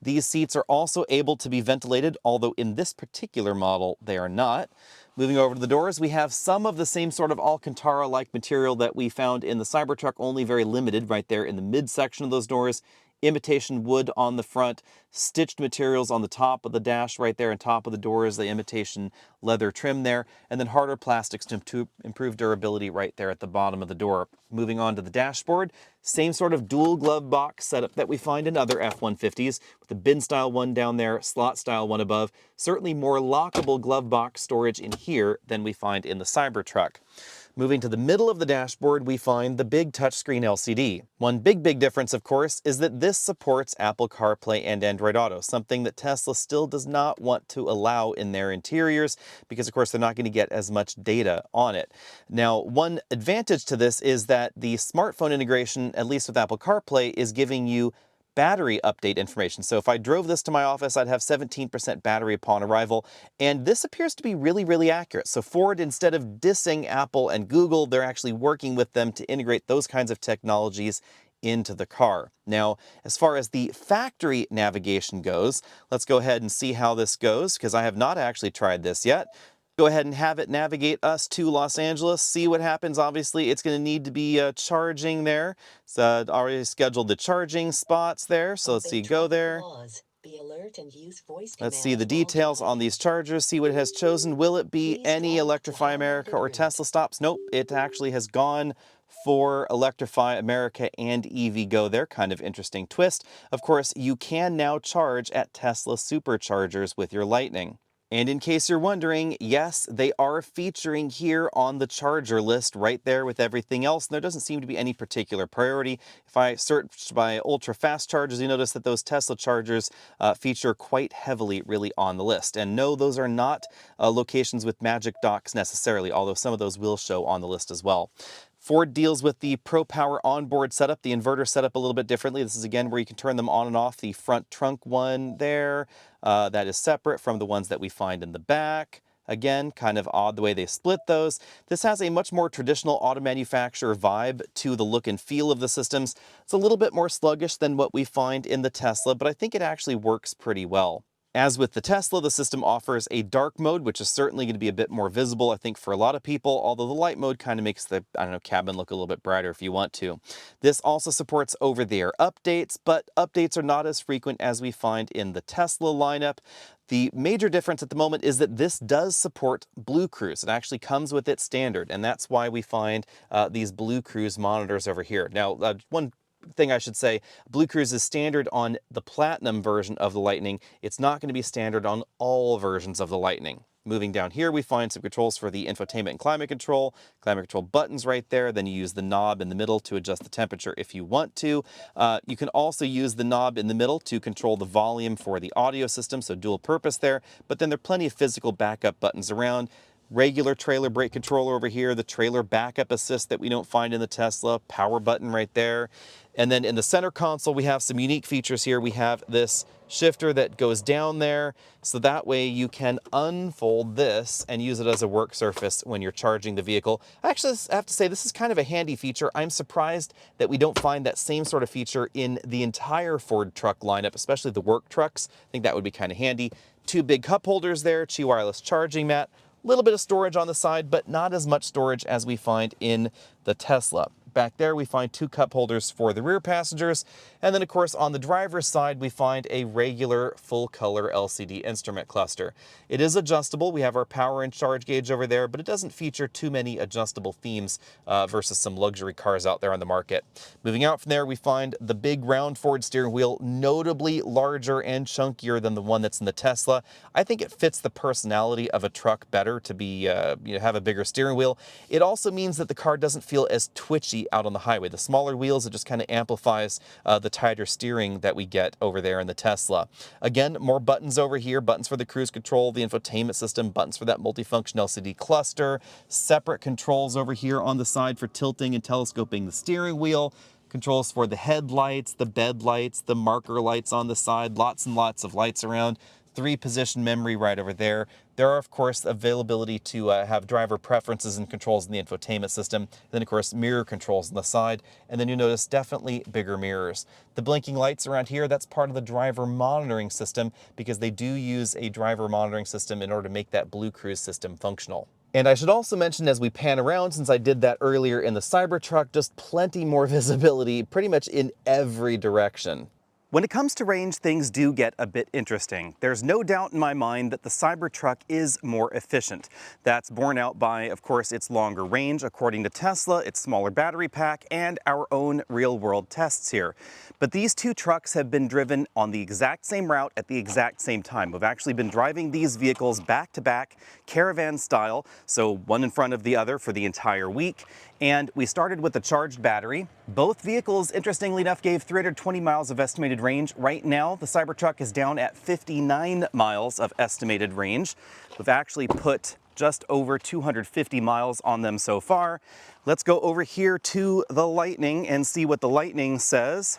These seats are also able to be ventilated, although in this particular model, they are not. Moving over to the doors, we have some of the same sort of Alcantara-like material that we found in the Cybertruck, only very limited right there in the midsection of those doors. Imitation wood on the front, stitched materials on the top of the dash right there, and top of the doors, the imitation leather trim there, and then harder plastics to improve durability right there at the bottom of the door. Moving on to the dashboard, same sort of dual glove box setup that we find in other F-150s, with the bin style one down there, slot style one above. Certainly more lockable glove box storage in here than we find in the Cybertruck. Moving to the middle of the dashboard, we find the big touchscreen LCD. One big difference, of course, is that this supports Apple CarPlay and Android Auto, something that Tesla still does not want to allow in their interiors because, of course, they're not going to get as much data on it. Now, one advantage to this is that the smartphone integration, at least with Apple CarPlay, is giving you battery update information. So if I drove this to my office, I'd have 17% battery upon arrival, and this appears to be really accurate. So Ford, instead of dissing Apple and Google, they're actually working with them to integrate those kinds of technologies into the car. Now, as far as the factory navigation goes, let's go ahead and see how this goes, because I have not actually tried this yet. Go ahead and have it navigate us to Los Angeles, see what happens. Obviously, it's going to need to be charging there. So already scheduled the charging spots there. So let's see, go there. Let's see the details on these chargers, see what it has chosen. Will it be any Electrify America or Tesla stops? Nope, it actually has gone for Electrify America and EVgo there. Kind of interesting twist. Of course, you can now charge at Tesla superchargers with your Lightning. And in case you're wondering, yes, they are featuring here on the charger list right there with everything else. And there doesn't seem to be any particular priority. If I search by ultra fast chargers, you notice that those Tesla chargers feature quite heavily really on the list. And no, those are not locations with magic docks necessarily, although some of those will show on the list as well. Ford deals with the Pro Power onboard setup, the inverter setup a little bit differently. This is again where you can turn them on and off. The front trunk one there, that is separate from the ones that we find in the back. Again, kind of odd the way they split those. This has a much more traditional auto manufacturer vibe to the look and feel of the systems. It's a little bit more sluggish than what we find in the Tesla, but I think it actually works pretty well. As with the Tesla, the system offers a dark mode, which is certainly going to be a bit more visible, I think, for a lot of people, although the light mode kind of makes the, cabin look a little bit brighter if you want to. This also supports over-the-air updates, but updates are not as frequent as we find in the Tesla lineup. The major difference at the moment is that this does support Blue Cruise. It actually comes with it standard, and that's why we find these Blue Cruise monitors over here. Now, one thing I should say, Blue Cruise is standard on the Platinum version of the Lightning. It's not going to be standard on all versions of the Lightning. Moving down here, we find some controls for the infotainment and climate control buttons right there. Then you use the knob in the middle to adjust the temperature if you want to. You can also use the knob in the middle to control the volume for the audio system, so dual purpose there. But then there are plenty of physical backup buttons around. Regular trailer brake controller over here, the trailer backup assist that we don't find in the Tesla, power button right there. And then in the center console, we have some unique features here. We have this shifter that goes down there, so that way you can unfold this and use it as a work surface when you're charging the vehicle. Actually, I have to say, this is kind of a handy feature. I'm surprised that we don't find that same sort of feature in the entire Ford truck lineup, especially the work trucks. I think that would be kind of handy. Two big cup holders there, Qi wireless charging mat, a little bit of storage on the side, but not as much storage as we find in the Tesla. Back there, we find two cup holders for the rear passengers. And then, of course, on the driver's side, we find a regular full-color LCD instrument cluster. It is adjustable. We have our power and charge gauge over there, but it doesn't feature too many adjustable themes versus some luxury cars out there on the market. Moving out from there, we find the big round Ford steering wheel, notably larger and chunkier than the one that's in the Tesla. I think it fits the personality of a truck better to be, have a bigger steering wheel. It also means that the car doesn't feel as twitchy out on the highway. The smaller wheels, it just kind of amplifies the tighter steering that we get over there in the Tesla. Again, more buttons over here, buttons for the cruise control, the infotainment system, buttons for that multifunction LCD cluster, separate controls over here on the side for tilting and telescoping the steering wheel, controls for the headlights, the bed lights, the marker lights on the side, lots and lots of lights around. 3-position memory right over there. There are, of course, availability to have driver preferences and controls in the infotainment system. Then, of course, mirror controls on the side. And then you notice definitely bigger mirrors. The blinking lights around here, that's part of the driver monitoring system because they do use a driver monitoring system in order to make that Blue Cruise system functional. And I should also mention as we pan around, since I did that earlier in the Cybertruck, just plenty more visibility pretty much in every direction. When it comes to range, things do get a bit interesting. There's no doubt in my mind that the Cybertruck is more efficient. That's borne out by, of course, its longer range, according to Tesla, its smaller battery pack, and our own real-world tests here. But these two trucks have been driven on the exact same route at the exact same time. We've actually been driving these vehicles back-to-back, caravan style, so one in front of the other for the entire week. And we started with a charged battery. Both vehicles, interestingly enough, gave 320 miles of estimated range. Right now, the Cybertruck is down at 59 miles of estimated range. We've actually put just over 250 miles on them so far. Let's go over here to the Lightning and see what the Lightning says.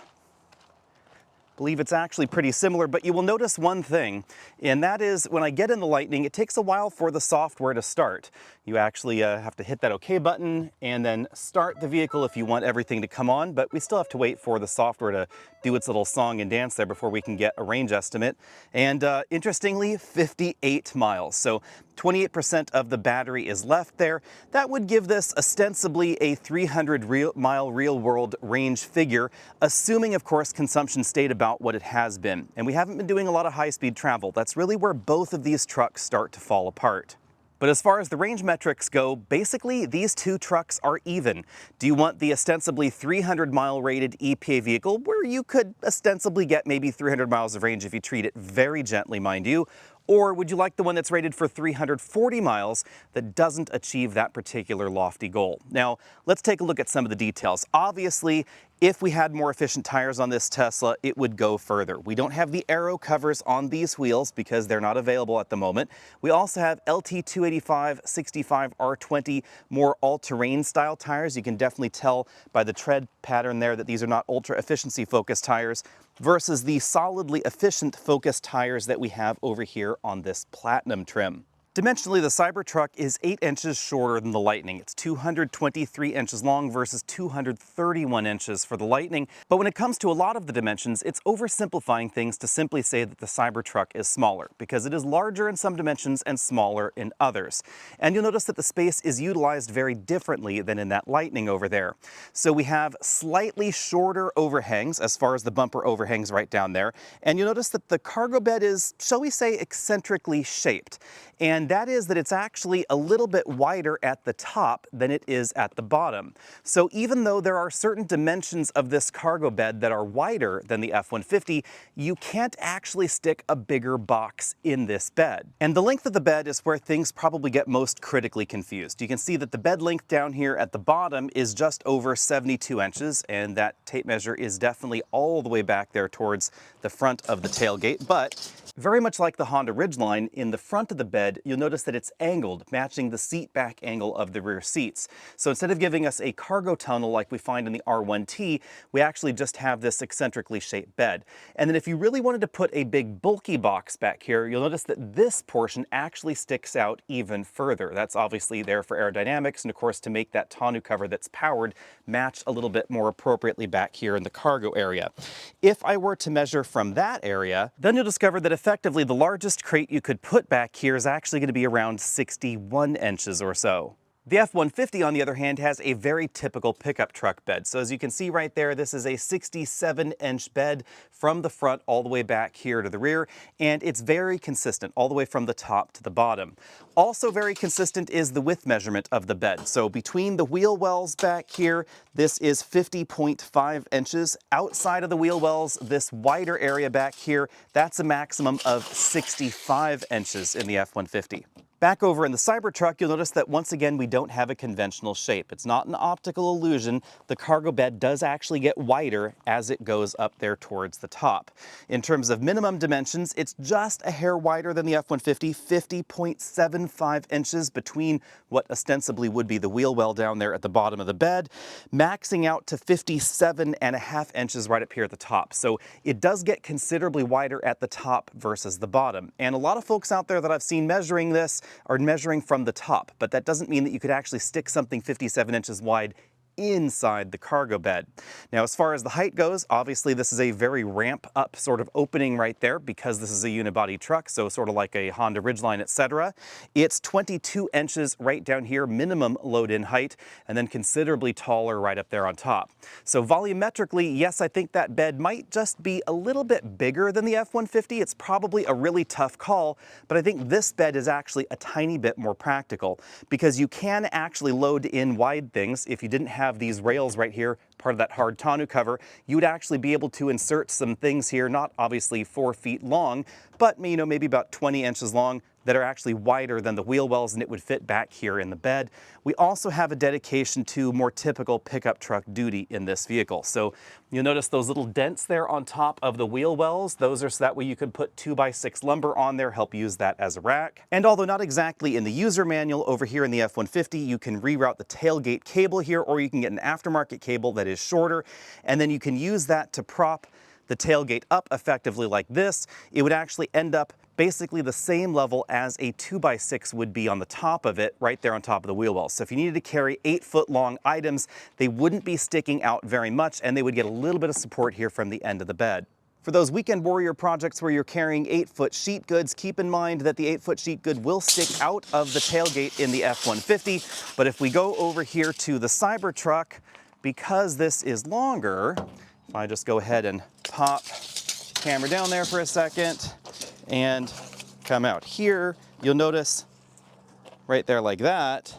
I believe it's actually pretty similar, but you will notice one thing, and that is when I get in the Lightning, it takes a while for the software to start. You actually have to hit that OK button and then start the vehicle if you want everything to come on, but we still have to wait for the software to do its little song and dance there before we can get a range estimate. And interestingly, 58 miles. So 28% of the battery is left there. That would give this ostensibly a 300-mile real-world range figure, assuming, of course, consumption stayed about what it has been. And we haven't been doing a lot of high-speed travel. That's really where both of these trucks start to fall apart. But as far as the range metrics go, basically these two trucks are even. Do you want the ostensibly 300-mile rated EPA vehicle, where you could ostensibly get maybe 300 miles of range if you treat it very gently, mind you? Or would you like the one that's rated for 340 miles that doesn't achieve that particular lofty goal? Now, let's take a look at some of the details. Obviously, if we had more efficient tires on this Tesla, it would go further. We don't have the aero covers on these wheels because they're not available at the moment. We also have LT285 65 R20, more all-terrain style tires. You can definitely tell by the tread pattern there that these are not ultra efficiency focused tires versus the solidly efficient focused tires that we have over here on this Platinum trim. Dimensionally, the Cybertruck is 8 inches shorter than the Lightning. It's 223 inches long versus 231 inches for the Lightning. But when it comes to a lot of the dimensions, it's oversimplifying things to simply say that the Cybertruck is smaller, because it is larger in some dimensions and smaller in others. And you'll notice that the space is utilized very differently than in that Lightning over there. So we have slightly shorter overhangs as far as the bumper overhangs right down there. And you'll notice that the cargo bed is, shall we say, eccentrically shaped. And that is that it's actually a little bit wider at the top than it is at the bottom. So even though there are certain dimensions of this cargo bed that are wider than the F-150, you can't actually stick a bigger box in this bed. And the length of the bed is where things probably get most critically confused. You can see that the bed length down here at the bottom is just over 72 inches, and that tape measure is definitely all the way back there towards the front of the tailgate. But very much like the Honda Ridgeline, in the front of the bed bed, you'll notice that it's angled, matching the seat back angle of the rear seats. So instead of giving us a cargo tunnel like we find in the R1T, we actually just have this eccentrically shaped bed. And then if you really wanted to put a big bulky box back here, you'll notice that this portion actually sticks out even further. That's obviously there for aerodynamics and of course to make that tonneau cover that's powered match a little bit more appropriately back here in the cargo area. If I were to measure from that area, then you'll discover that effectively the largest crate you could put back here is actually going to be around 61 inches or so. The F-150, on the other hand, has a very typical pickup truck bed. So as you can see right there, this is a 67-inch bed from the front all the way back here to the rear, and it's very consistent all the way from the top to the bottom. Also very consistent is the width measurement of the bed. So between the wheel wells back here, this is 50.5 inches. Outside of the wheel wells, this wider area back here, that's a maximum of 65 inches in the F-150. Back over in the Cybertruck, you'll notice that once again we don't have a conventional shape. It's not an optical illusion. The cargo bed does actually get wider as it goes up there towards the top. In terms of minimum dimensions, it's just a hair wider than the F-150, 50.75 inches between what ostensibly would be the wheel well down there at the bottom of the bed, maxing out to 57.5 inches right up here at the top. So it does get considerably wider at the top versus the bottom. And a lot of folks out there that I've seen measuring this are measuring from the top, but that doesn't mean that you could actually stick something 57 inches wide inside the cargo bed. Now, as far as the height goes, obviously this is a very ramp up sort of opening right there because this is a unibody truck, so sort of like a Honda Ridgeline, etc. It's 22 inches right down here, minimum load-in height, and then considerably taller right up there on top. So volumetrically, yes, I think that bed might just be a little bit bigger than the F-150. It's probably a really tough call, but I think this bed is actually a tiny bit more practical because you can actually load in wide things. If you didn't have these rails right here, part of that hard tonneau cover, you would actually be able to insert some things here, not obviously 4 feet long, but maybe about 20 inches long, that are actually wider than the wheel wells, and it would fit back here in the bed. We also have a dedication to more typical pickup truck duty in this vehicle. So you'll notice those little dents there on top of the wheel wells. Those are so that way you can put 2x6 lumber on there, help use that as a rack. And although not exactly in the user manual over here in the F-150, you can reroute the tailgate cable here, or you can get an aftermarket cable that is shorter, and then you can use that to prop the tailgate up effectively like this. It would actually end up basically the same level as a 2x6 would be on the top of it, right there on top of the wheel wells. So if you needed to carry 8-foot long items, they wouldn't be sticking out very much, and they would get a little bit of support here from the end of the bed. For those weekend warrior projects where you're carrying 8-foot sheet goods, keep in mind that the 8-foot sheet good will stick out of the tailgate in the F-150. But if we go over here to the Cybertruck, because this is longer, if I just go ahead and pop the camera down there for a second and come out here, you'll notice right there like that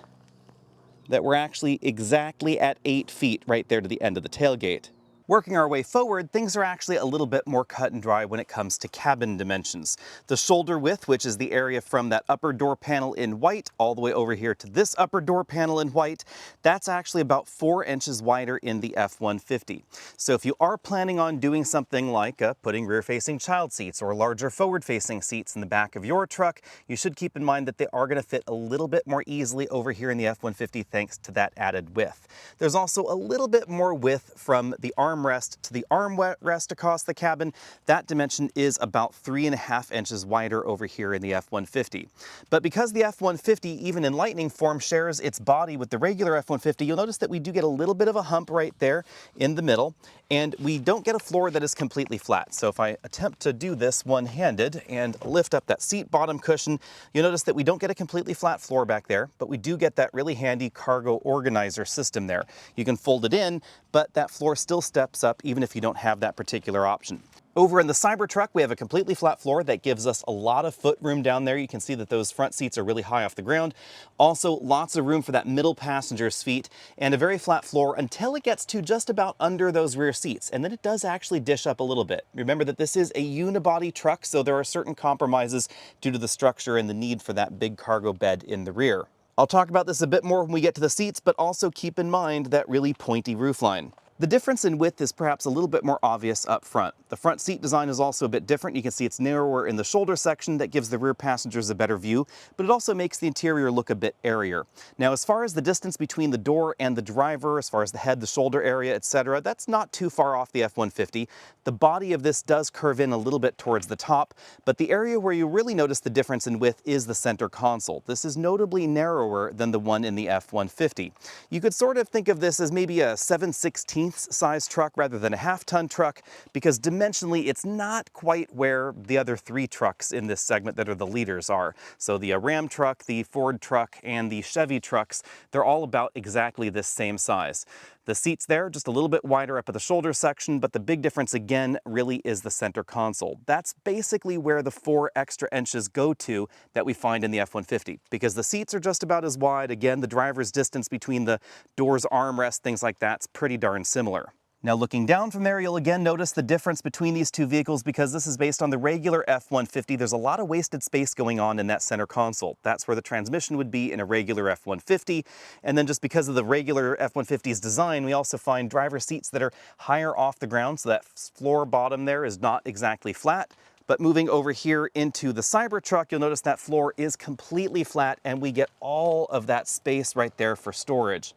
we're actually exactly at 8 feet right there to the end of the tailgate. Working our way forward, things are actually a little bit more cut and dry when it comes to cabin dimensions. The shoulder width, which is the area from that upper door panel in white all the way over here to this upper door panel in white, that's actually about 4 inches wider in the F-150. So if you are planning on doing something like putting rear-facing child seats or larger forward-facing seats in the back of your truck, you should keep in mind that they are going to fit a little bit more easily over here in the F-150 thanks to that added width. There's also a little bit more width from the armrest to the armrest across the cabin. That dimension is about 3.5 inches wider over here in the F-150. But because the F-150, even in Lightning form, shares its body with the regular F-150, you'll notice that we do get a little bit of a hump right there in the middle, and we don't get a floor that is completely flat. So if I attempt to do this one-handed and lift up that seat bottom cushion, you'll notice that we don't get a completely flat floor back there, but we do get that really handy cargo organizer system there. You can fold it in, but that floor still steps up even if you don't have that particular option. Over in the Cybertruck, we have a completely flat floor that gives us a lot of foot room down there. You can see that those front seats are really high off the ground. Also, lots of room for that middle passenger's feet, and a very flat floor until it gets to just about under those rear seats. And then it does actually dish up a little bit. Remember that this is a unibody truck, so there are certain compromises due to the structure and the need for that big cargo bed in the rear. I'll talk about this a bit more when we get to the seats, but also keep in mind that really pointy roofline. The difference in width is perhaps a little bit more obvious up front. The front seat design is also a bit different. You can see it's narrower in the shoulder section. That gives the rear passengers a better view, but it also makes the interior look a bit airier. Now, as far as the distance between the door and the driver, as far as the head, the shoulder area, etc., that's not too far off the F-150. The body of this does curve in a little bit towards the top, but the area where you really notice the difference in width is the center console. This is notably narrower than the one in the F-150. You could sort of think of this as maybe a 7/16 size truck rather than a half-ton truck, because dimensionally it's not quite where the other three trucks in this segment that are the leaders are. So the Ram truck, the Ford truck, and the Chevy trucks, they're all about exactly this same size. The seats there, just a little bit wider up at the shoulder section, but the big difference again really is the center console. That's basically where the 4 extra inches go to that we find in the F-150, because the seats are just about as wide. Again, the driver's distance between the door's armrest, things like that's pretty darn similar. Now, looking down from there, you'll again notice the difference between these two vehicles because this is based on the regular F-150. There's a lot of wasted space going on in that center console. That's where the transmission would be in a regular F-150. And then just because of the regular F-150's design, we also find driver seats that are higher off the ground, so that floor bottom there is not exactly flat. But moving over here into the Cybertruck, you'll notice that floor is completely flat and we get all of that space right there for storage.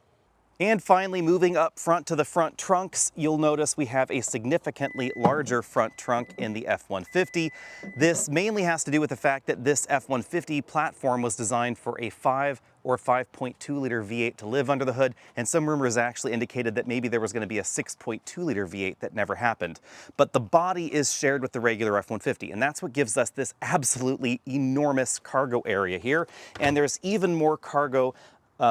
And finally, moving up front to the front trunks, you'll notice we have a significantly larger front trunk in the F-150. This mainly has to do with the fact that this F-150 platform was designed for a 5 or 5.2-liter V8 to live under the hood, and some rumors actually indicated that maybe there was going to be a 6.2-liter V8 that never happened. But the body is shared with the regular F-150, and that's what gives us this absolutely enormous cargo area here. And there's even more cargo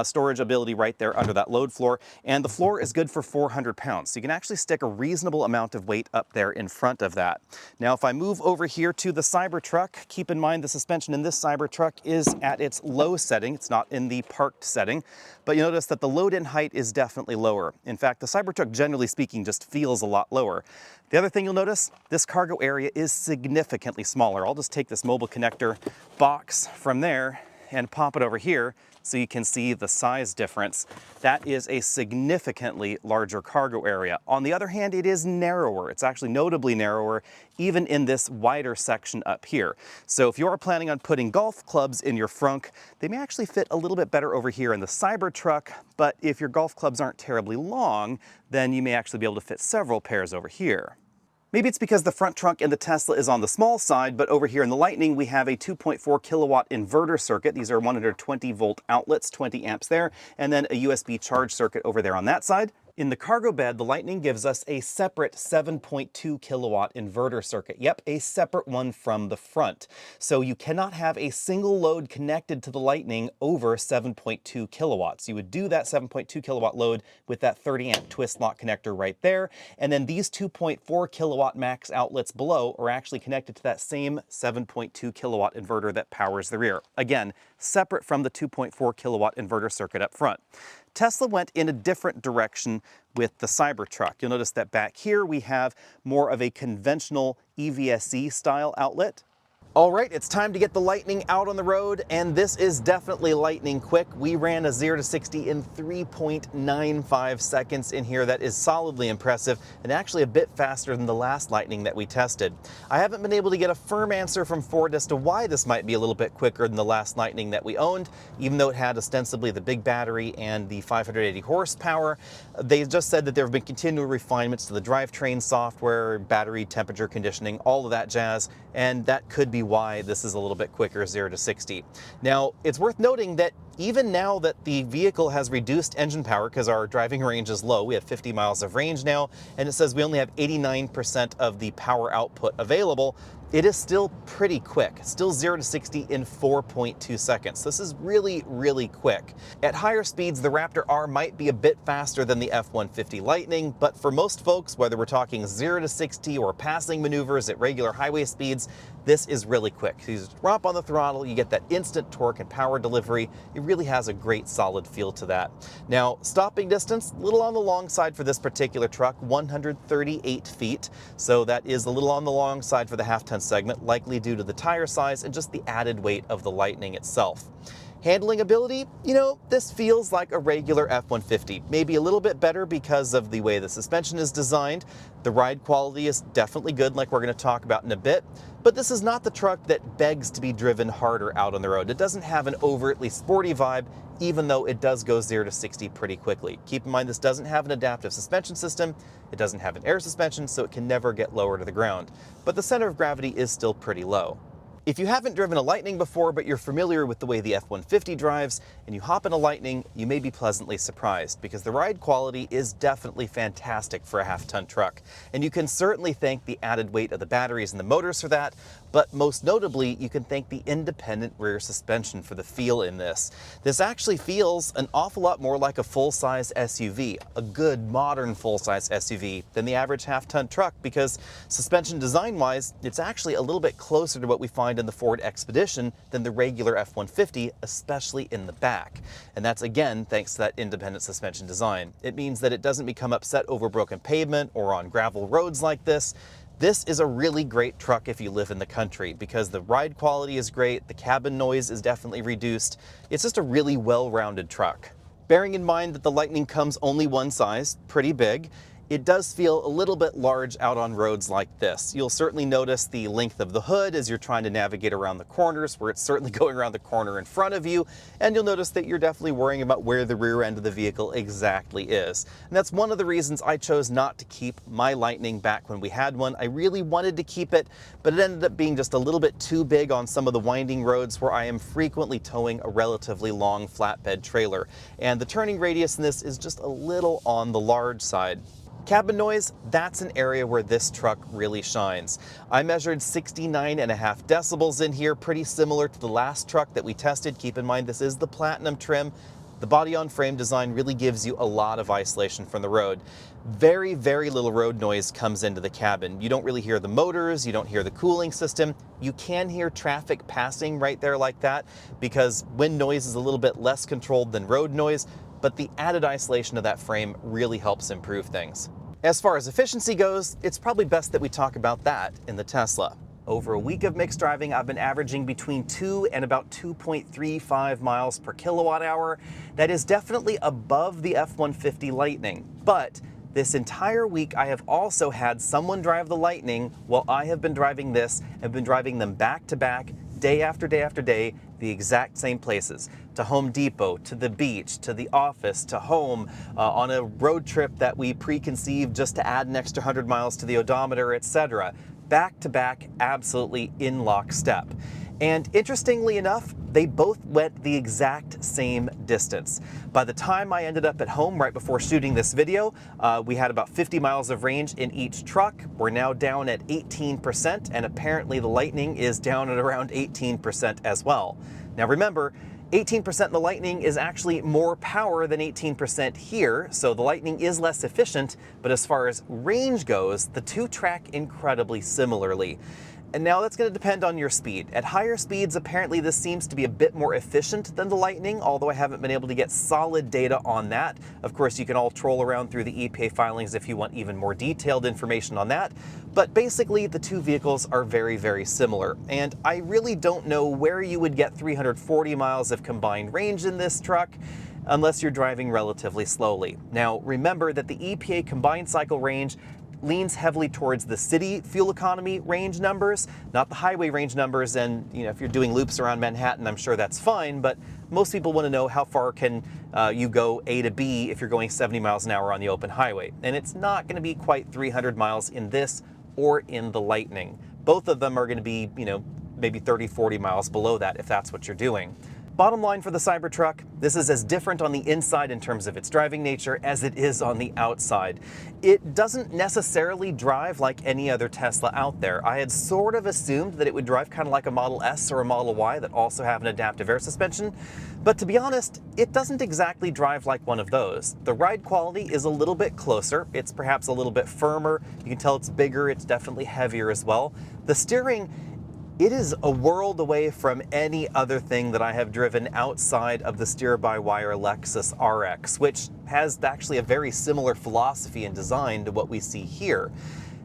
storage ability right there under that load floor, and the floor is good for 400 pounds, so you can actually stick a reasonable amount of weight up there in front of that. Now, if I move over here to the Cybertruck, keep in mind the suspension in this Cybertruck is at its low setting. It's not in the parked setting, but you notice that the load-in height is definitely lower. In fact, the Cybertruck, generally speaking, just feels a lot lower. The other thing you'll notice, this cargo area is significantly smaller. I'll just take this mobile connector box from there and pop it over here so you can see the size difference. That is a significantly larger cargo area. On the other hand, it is narrower. It's actually notably narrower even in this wider section up here. So if you're planning on putting golf clubs in your frunk, they may actually fit a little bit better over here in the Cybertruck, but if your golf clubs aren't terribly long, then you may actually be able to fit several pairs over here. Maybe it's because the front trunk in the Tesla is on the small side, but over here in the Lightning, we have a 2.4 kilowatt inverter circuit. These are 120 volt outlets, 20 amps there, and then a USB charge circuit over there on that side. In the cargo bed, the Lightning gives us a separate 7.2 kilowatt inverter circuit. Yep, a separate one from the front. So you cannot have a single load connected to the Lightning over 7.2 kilowatts. You would do that 7.2 kilowatt load with that 30 amp twist lock connector right there. And then these 2.4 kilowatt max outlets below are actually connected to that same 7.2 kilowatt inverter that powers the rear. Again, separate from the 2.4 kilowatt inverter circuit up front. Tesla went in a different direction with the Cybertruck. You'll notice that back here we have more of a conventional EVSE style outlet. All right, it's time to get the Lightning out on the road, and this is definitely lightning quick. We ran a 0 to 60 in 3.95 seconds in here. That is solidly impressive, and actually a bit faster than the last Lightning that we tested. I haven't been able to get a firm answer from Ford as to why this might be a little bit quicker than the last Lightning that we owned, even though it had ostensibly the big battery and the 580 horsepower. They just said that there have been continual refinements to the drivetrain software, battery temperature conditioning, all of that jazz, and that could be why this is a little bit quicker 0 to 60. Now, it's worth noting that even now that the vehicle has reduced engine power because our driving range is low, we have 50 miles of range now, and it says we only have 89% of the power output available, it is still pretty quick. Still 0 to 60 in 4.2 seconds. This is really, really quick. At higher speeds, the Raptor R might be a bit faster than the F-150 Lightning, but for most folks, whether we're talking 0 to 60 or passing maneuvers at regular highway speeds, this is really quick. You just drop on the throttle, you get that instant torque and power delivery. It really has a great solid feel to that. Now, stopping distance, a little on the long side for this particular truck, 138 feet. So that is a little on the long side for the half-ton segment, likely due to the tire size and just the added weight of the Lightning itself. Handling ability, this feels like a regular F-150. Maybe a little bit better because of the way the suspension is designed. The ride quality is definitely good, like we're going to talk about in a bit. But this is not the truck that begs to be driven harder out on the road. It doesn't have an overtly sporty vibe, even though it does go 0 to 60 pretty quickly. Keep in mind, this doesn't have an adaptive suspension system. It doesn't have an air suspension, so it can never get lower to the ground. But the center of gravity is still pretty low. If you haven't driven a Lightning before, but you're familiar with the way the F-150 drives, and you hop in a Lightning, you may be pleasantly surprised, because the ride quality is definitely fantastic for a half-ton truck. And you can certainly thank the added weight of the batteries and the motors for that, but most notably, you can thank the independent rear suspension for the feel in this. This actually feels an awful lot more like a full-size SUV, a good modern full-size SUV, than the average half-ton truck, because suspension design-wise, it's actually a little bit closer to what we find in the Ford Expedition than the regular F-150, especially in the back. And that's again thanks to that independent suspension design. It means that it doesn't become upset over broken pavement or on gravel roads like this. This is a really great truck if you live in the country, because the ride quality is great, the cabin noise is definitely reduced. It's just a really well-rounded truck. Bearing in mind that the Lightning comes only one size, pretty big, it does feel a little bit large out on roads like this. You'll certainly notice the length of the hood as you're trying to navigate around the corners, where it's certainly going around the corner in front of you, and you'll notice that you're definitely worrying about where the rear end of the vehicle exactly is. And that's one of the reasons I chose not to keep my Lightning back when we had one. I really wanted to keep it, but it ended up being just a little bit too big on some of the winding roads where I am frequently towing a relatively long flatbed trailer. And the turning radius in this is just a little on the large side. Cabin noise, that's an area where this truck really shines. I measured 69.5 decibels in here, pretty similar to the last truck that we tested. Keep in mind, this is the Platinum trim. The body-on-frame design really gives you a lot of isolation from the road. Very, very little road noise comes into the cabin. You don't really hear the motors, you don't hear the cooling system. You can hear traffic passing right there like that, because wind noise is a little bit less controlled than road noise, but the added isolation of that frame really helps improve things. As far as efficiency goes, it's probably best that we talk about that in the Tesla. Over a week of mixed driving, I've been averaging between 2 and about 2.35 miles per kilowatt hour. That is definitely above the F-150 Lightning, but this entire week I have also had someone drive the Lightning while I have been driving this, and been driving them back to back, day after day after day, the exact same places. To Home Depot, to the beach, to the office, to home, on a road trip that we preconceived just to add an extra 100 miles to the odometer, etc. Back to back, absolutely in lockstep. And interestingly enough, they both went the exact same distance. By the time I ended up at home right before shooting this video, we had about 50 miles of range in each truck. We're now down at 18%, and apparently the Lightning is down at around 18% as well. Now remember, 18% in the Lightning is actually more power than 18% here, so the Lightning is less efficient, but as far as range goes, the two track incredibly similarly. And now that's going to depend on your speed. At higher speeds, apparently this seems to be a bit more efficient than the Lightning, although I haven't been able to get solid data on that. Of course, you can all troll around through the EPA filings if you want even more detailed information on that. But basically, the two vehicles are very, very similar. And I really don't know where you would get 340 miles of combined range in this truck, unless you're driving relatively slowly. Now, remember that the EPA combined cycle range leans heavily towards the city fuel economy range numbers, not the highway range numbers. And if you're doing loops around Manhattan, I'm sure that's fine, but most people want to know how far can you go A to B if you're going 70 miles an hour on the open highway. And it's not going to be quite 300 miles in this or in the Lightning. Both of them are going to be, maybe 30, 40 miles below that if that's what you're doing. Bottom line for the Cybertruck, this is as different on the inside in terms of its driving nature as it is on the outside. It doesn't necessarily drive like any other Tesla out there. I had sort of assumed that it would drive kind of like a Model S or a Model Y that also have an adaptive air suspension, but to be honest, it doesn't exactly drive like one of those. The ride quality is a little bit closer. It's perhaps a little bit firmer. You can tell it's bigger. It's definitely heavier as well. The steering, it is a world away from any other thing that I have driven outside of the steer-by-wire Lexus RX, which has actually a very similar philosophy and design to what we see here.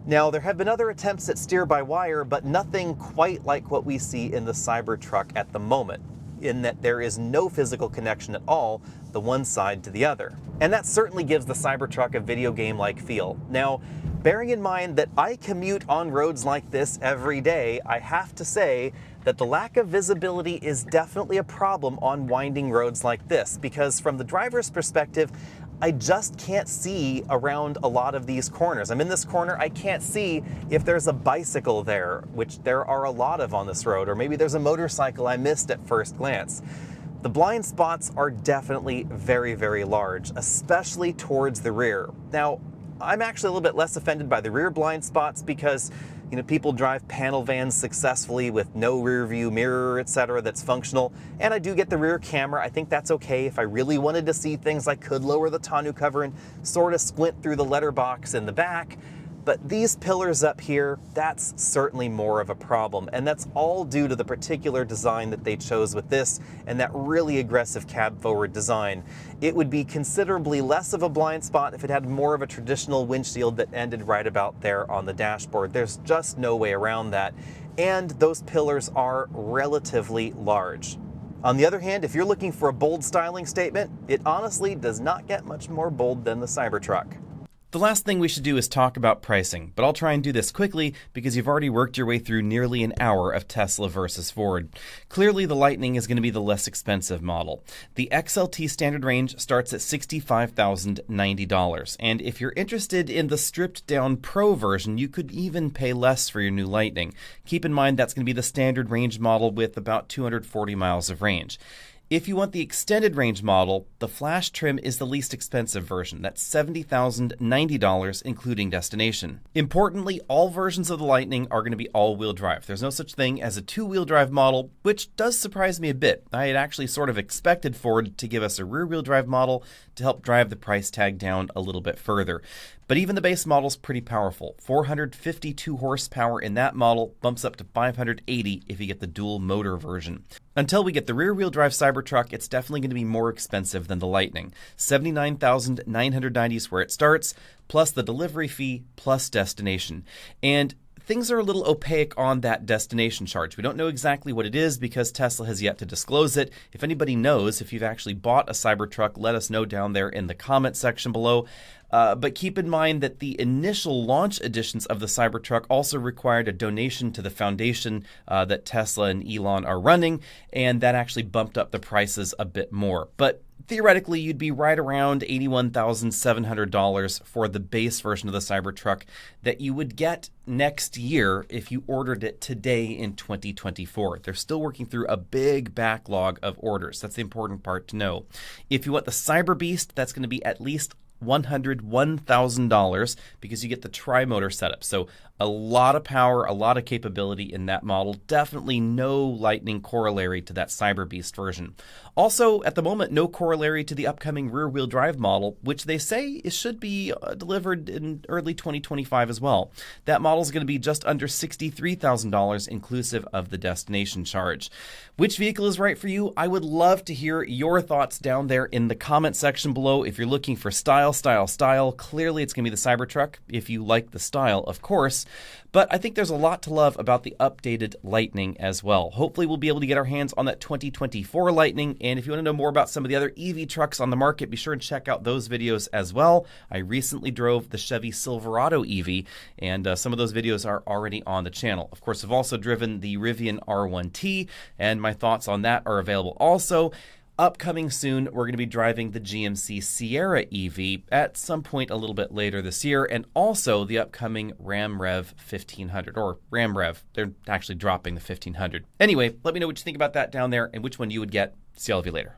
Now, there have been other attempts at steer-by-wire, but nothing quite like what we see in the Cybertruck at the moment. in that there is no physical connection at all, the one side to the other. And that certainly gives the Cybertruck a video game-like feel. Now, bearing in mind that I commute on roads like this every day, I have to say that the lack of visibility is definitely a problem on winding roads like this, because from the driver's perspective, I just can't see around a lot of these corners. I'm in this corner, I can't see if there's a bicycle there, which there are a lot of on this road, or maybe there's a motorcycle I missed at first glance. The blind spots are definitely very, very large, especially towards the rear. Now, I'm actually a little bit less offended by the rear blind spots because, you know, people drive panel vans successfully with no rear view mirror, etc. that's functional. And I do get the rear camera. I think that's okay. If I really wanted to see things, I could lower the tonneau cover and sort of squint through the letterbox in the back. But these pillars up here, that's certainly more of a problem. And that's all due to the particular design that they chose with this and that really aggressive cab forward design. It would be considerably less of a blind spot if it had more of a traditional windshield that ended right about there on the dashboard. There's just no way around that. And those pillars are relatively large. On the other hand, if you're looking for a bold styling statement, it honestly does not get much more bold than the Cybertruck. The last thing we should do is talk about pricing, but I'll try and do this quickly because you've already worked your way through nearly an hour of Tesla versus Ford. Clearly, the Lightning is going to be the less expensive model. The XLT standard range starts at $65,090, and if you're interested in the stripped-down Pro version, you could even pay less for your new Lightning. Keep in mind that's going to be the standard range model with about 240 miles of range. If you want the extended range model, the flash trim is the least expensive version. That's $70,090, including destination. Importantly, all versions of the Lightning are going to be all-wheel drive. There's no such thing as a two-wheel drive model, which does surprise me a bit. I had actually sort of expected Ford to give us a rear-wheel drive model to help drive the price tag down a little bit further. But even the base model's pretty powerful. 452 horsepower in that model bumps up to 580 if you get the dual motor version. Until we get the rear-wheel drive Cybertruck, it's definitely going to be more expensive than the Lightning. $79,990 is where it starts, plus the delivery fee, plus destination. And things are a little opaque on that destination charge. We don't know exactly what it is because Tesla has yet to disclose it. If anybody knows, if you've actually bought a Cybertruck, let us know down there in the comment section below. But keep in mind that the initial launch editions of the Cybertruck also required a donation to the foundation that Tesla and Elon are running, and that actually bumped up the prices a bit more. But theoretically, you'd be right around $81,700 for the base version of the Cybertruck that you would get next year if you ordered it today in 2024. They're still working through a big backlog of orders. That's the important part to know. If you want the Cyber Beast, that's going to be at least $101,000 because you get the tri-motor setup. So a lot of power, a lot of capability in that model. Definitely no Lightning corollary to that Cyber Beast version. Also, at the moment, no corollary to the upcoming rear-wheel drive model, which they say it should be delivered in early 2025 as well. That model is going to be just under $63,000 inclusive of the destination charge. Which vehicle is right for you? I would love to hear your thoughts down there in the comment section below. If you're looking for style, clearly it's going to be the Cybertruck, if you like the style, of course. But I think there's a lot to love about the updated Lightning as well. Hopefully we'll be able to get our hands on that 2024 Lightning. And if you want to know more about some of the other EV trucks on the market, be sure and check out those videos as well. I recently drove the Chevy Silverado EV, and some of those videos are already on the channel. Of course, I've also driven the Rivian R1T, and my thoughts on that are available also. Upcoming soon, we're going to be driving the GMC Sierra EV at some point a little bit later this year, and also the upcoming Ram Rev 1500, or Ram Rev. They're actually dropping the 1500. Anyway, let me know what you think about that down there and which one you would get. See all of you later.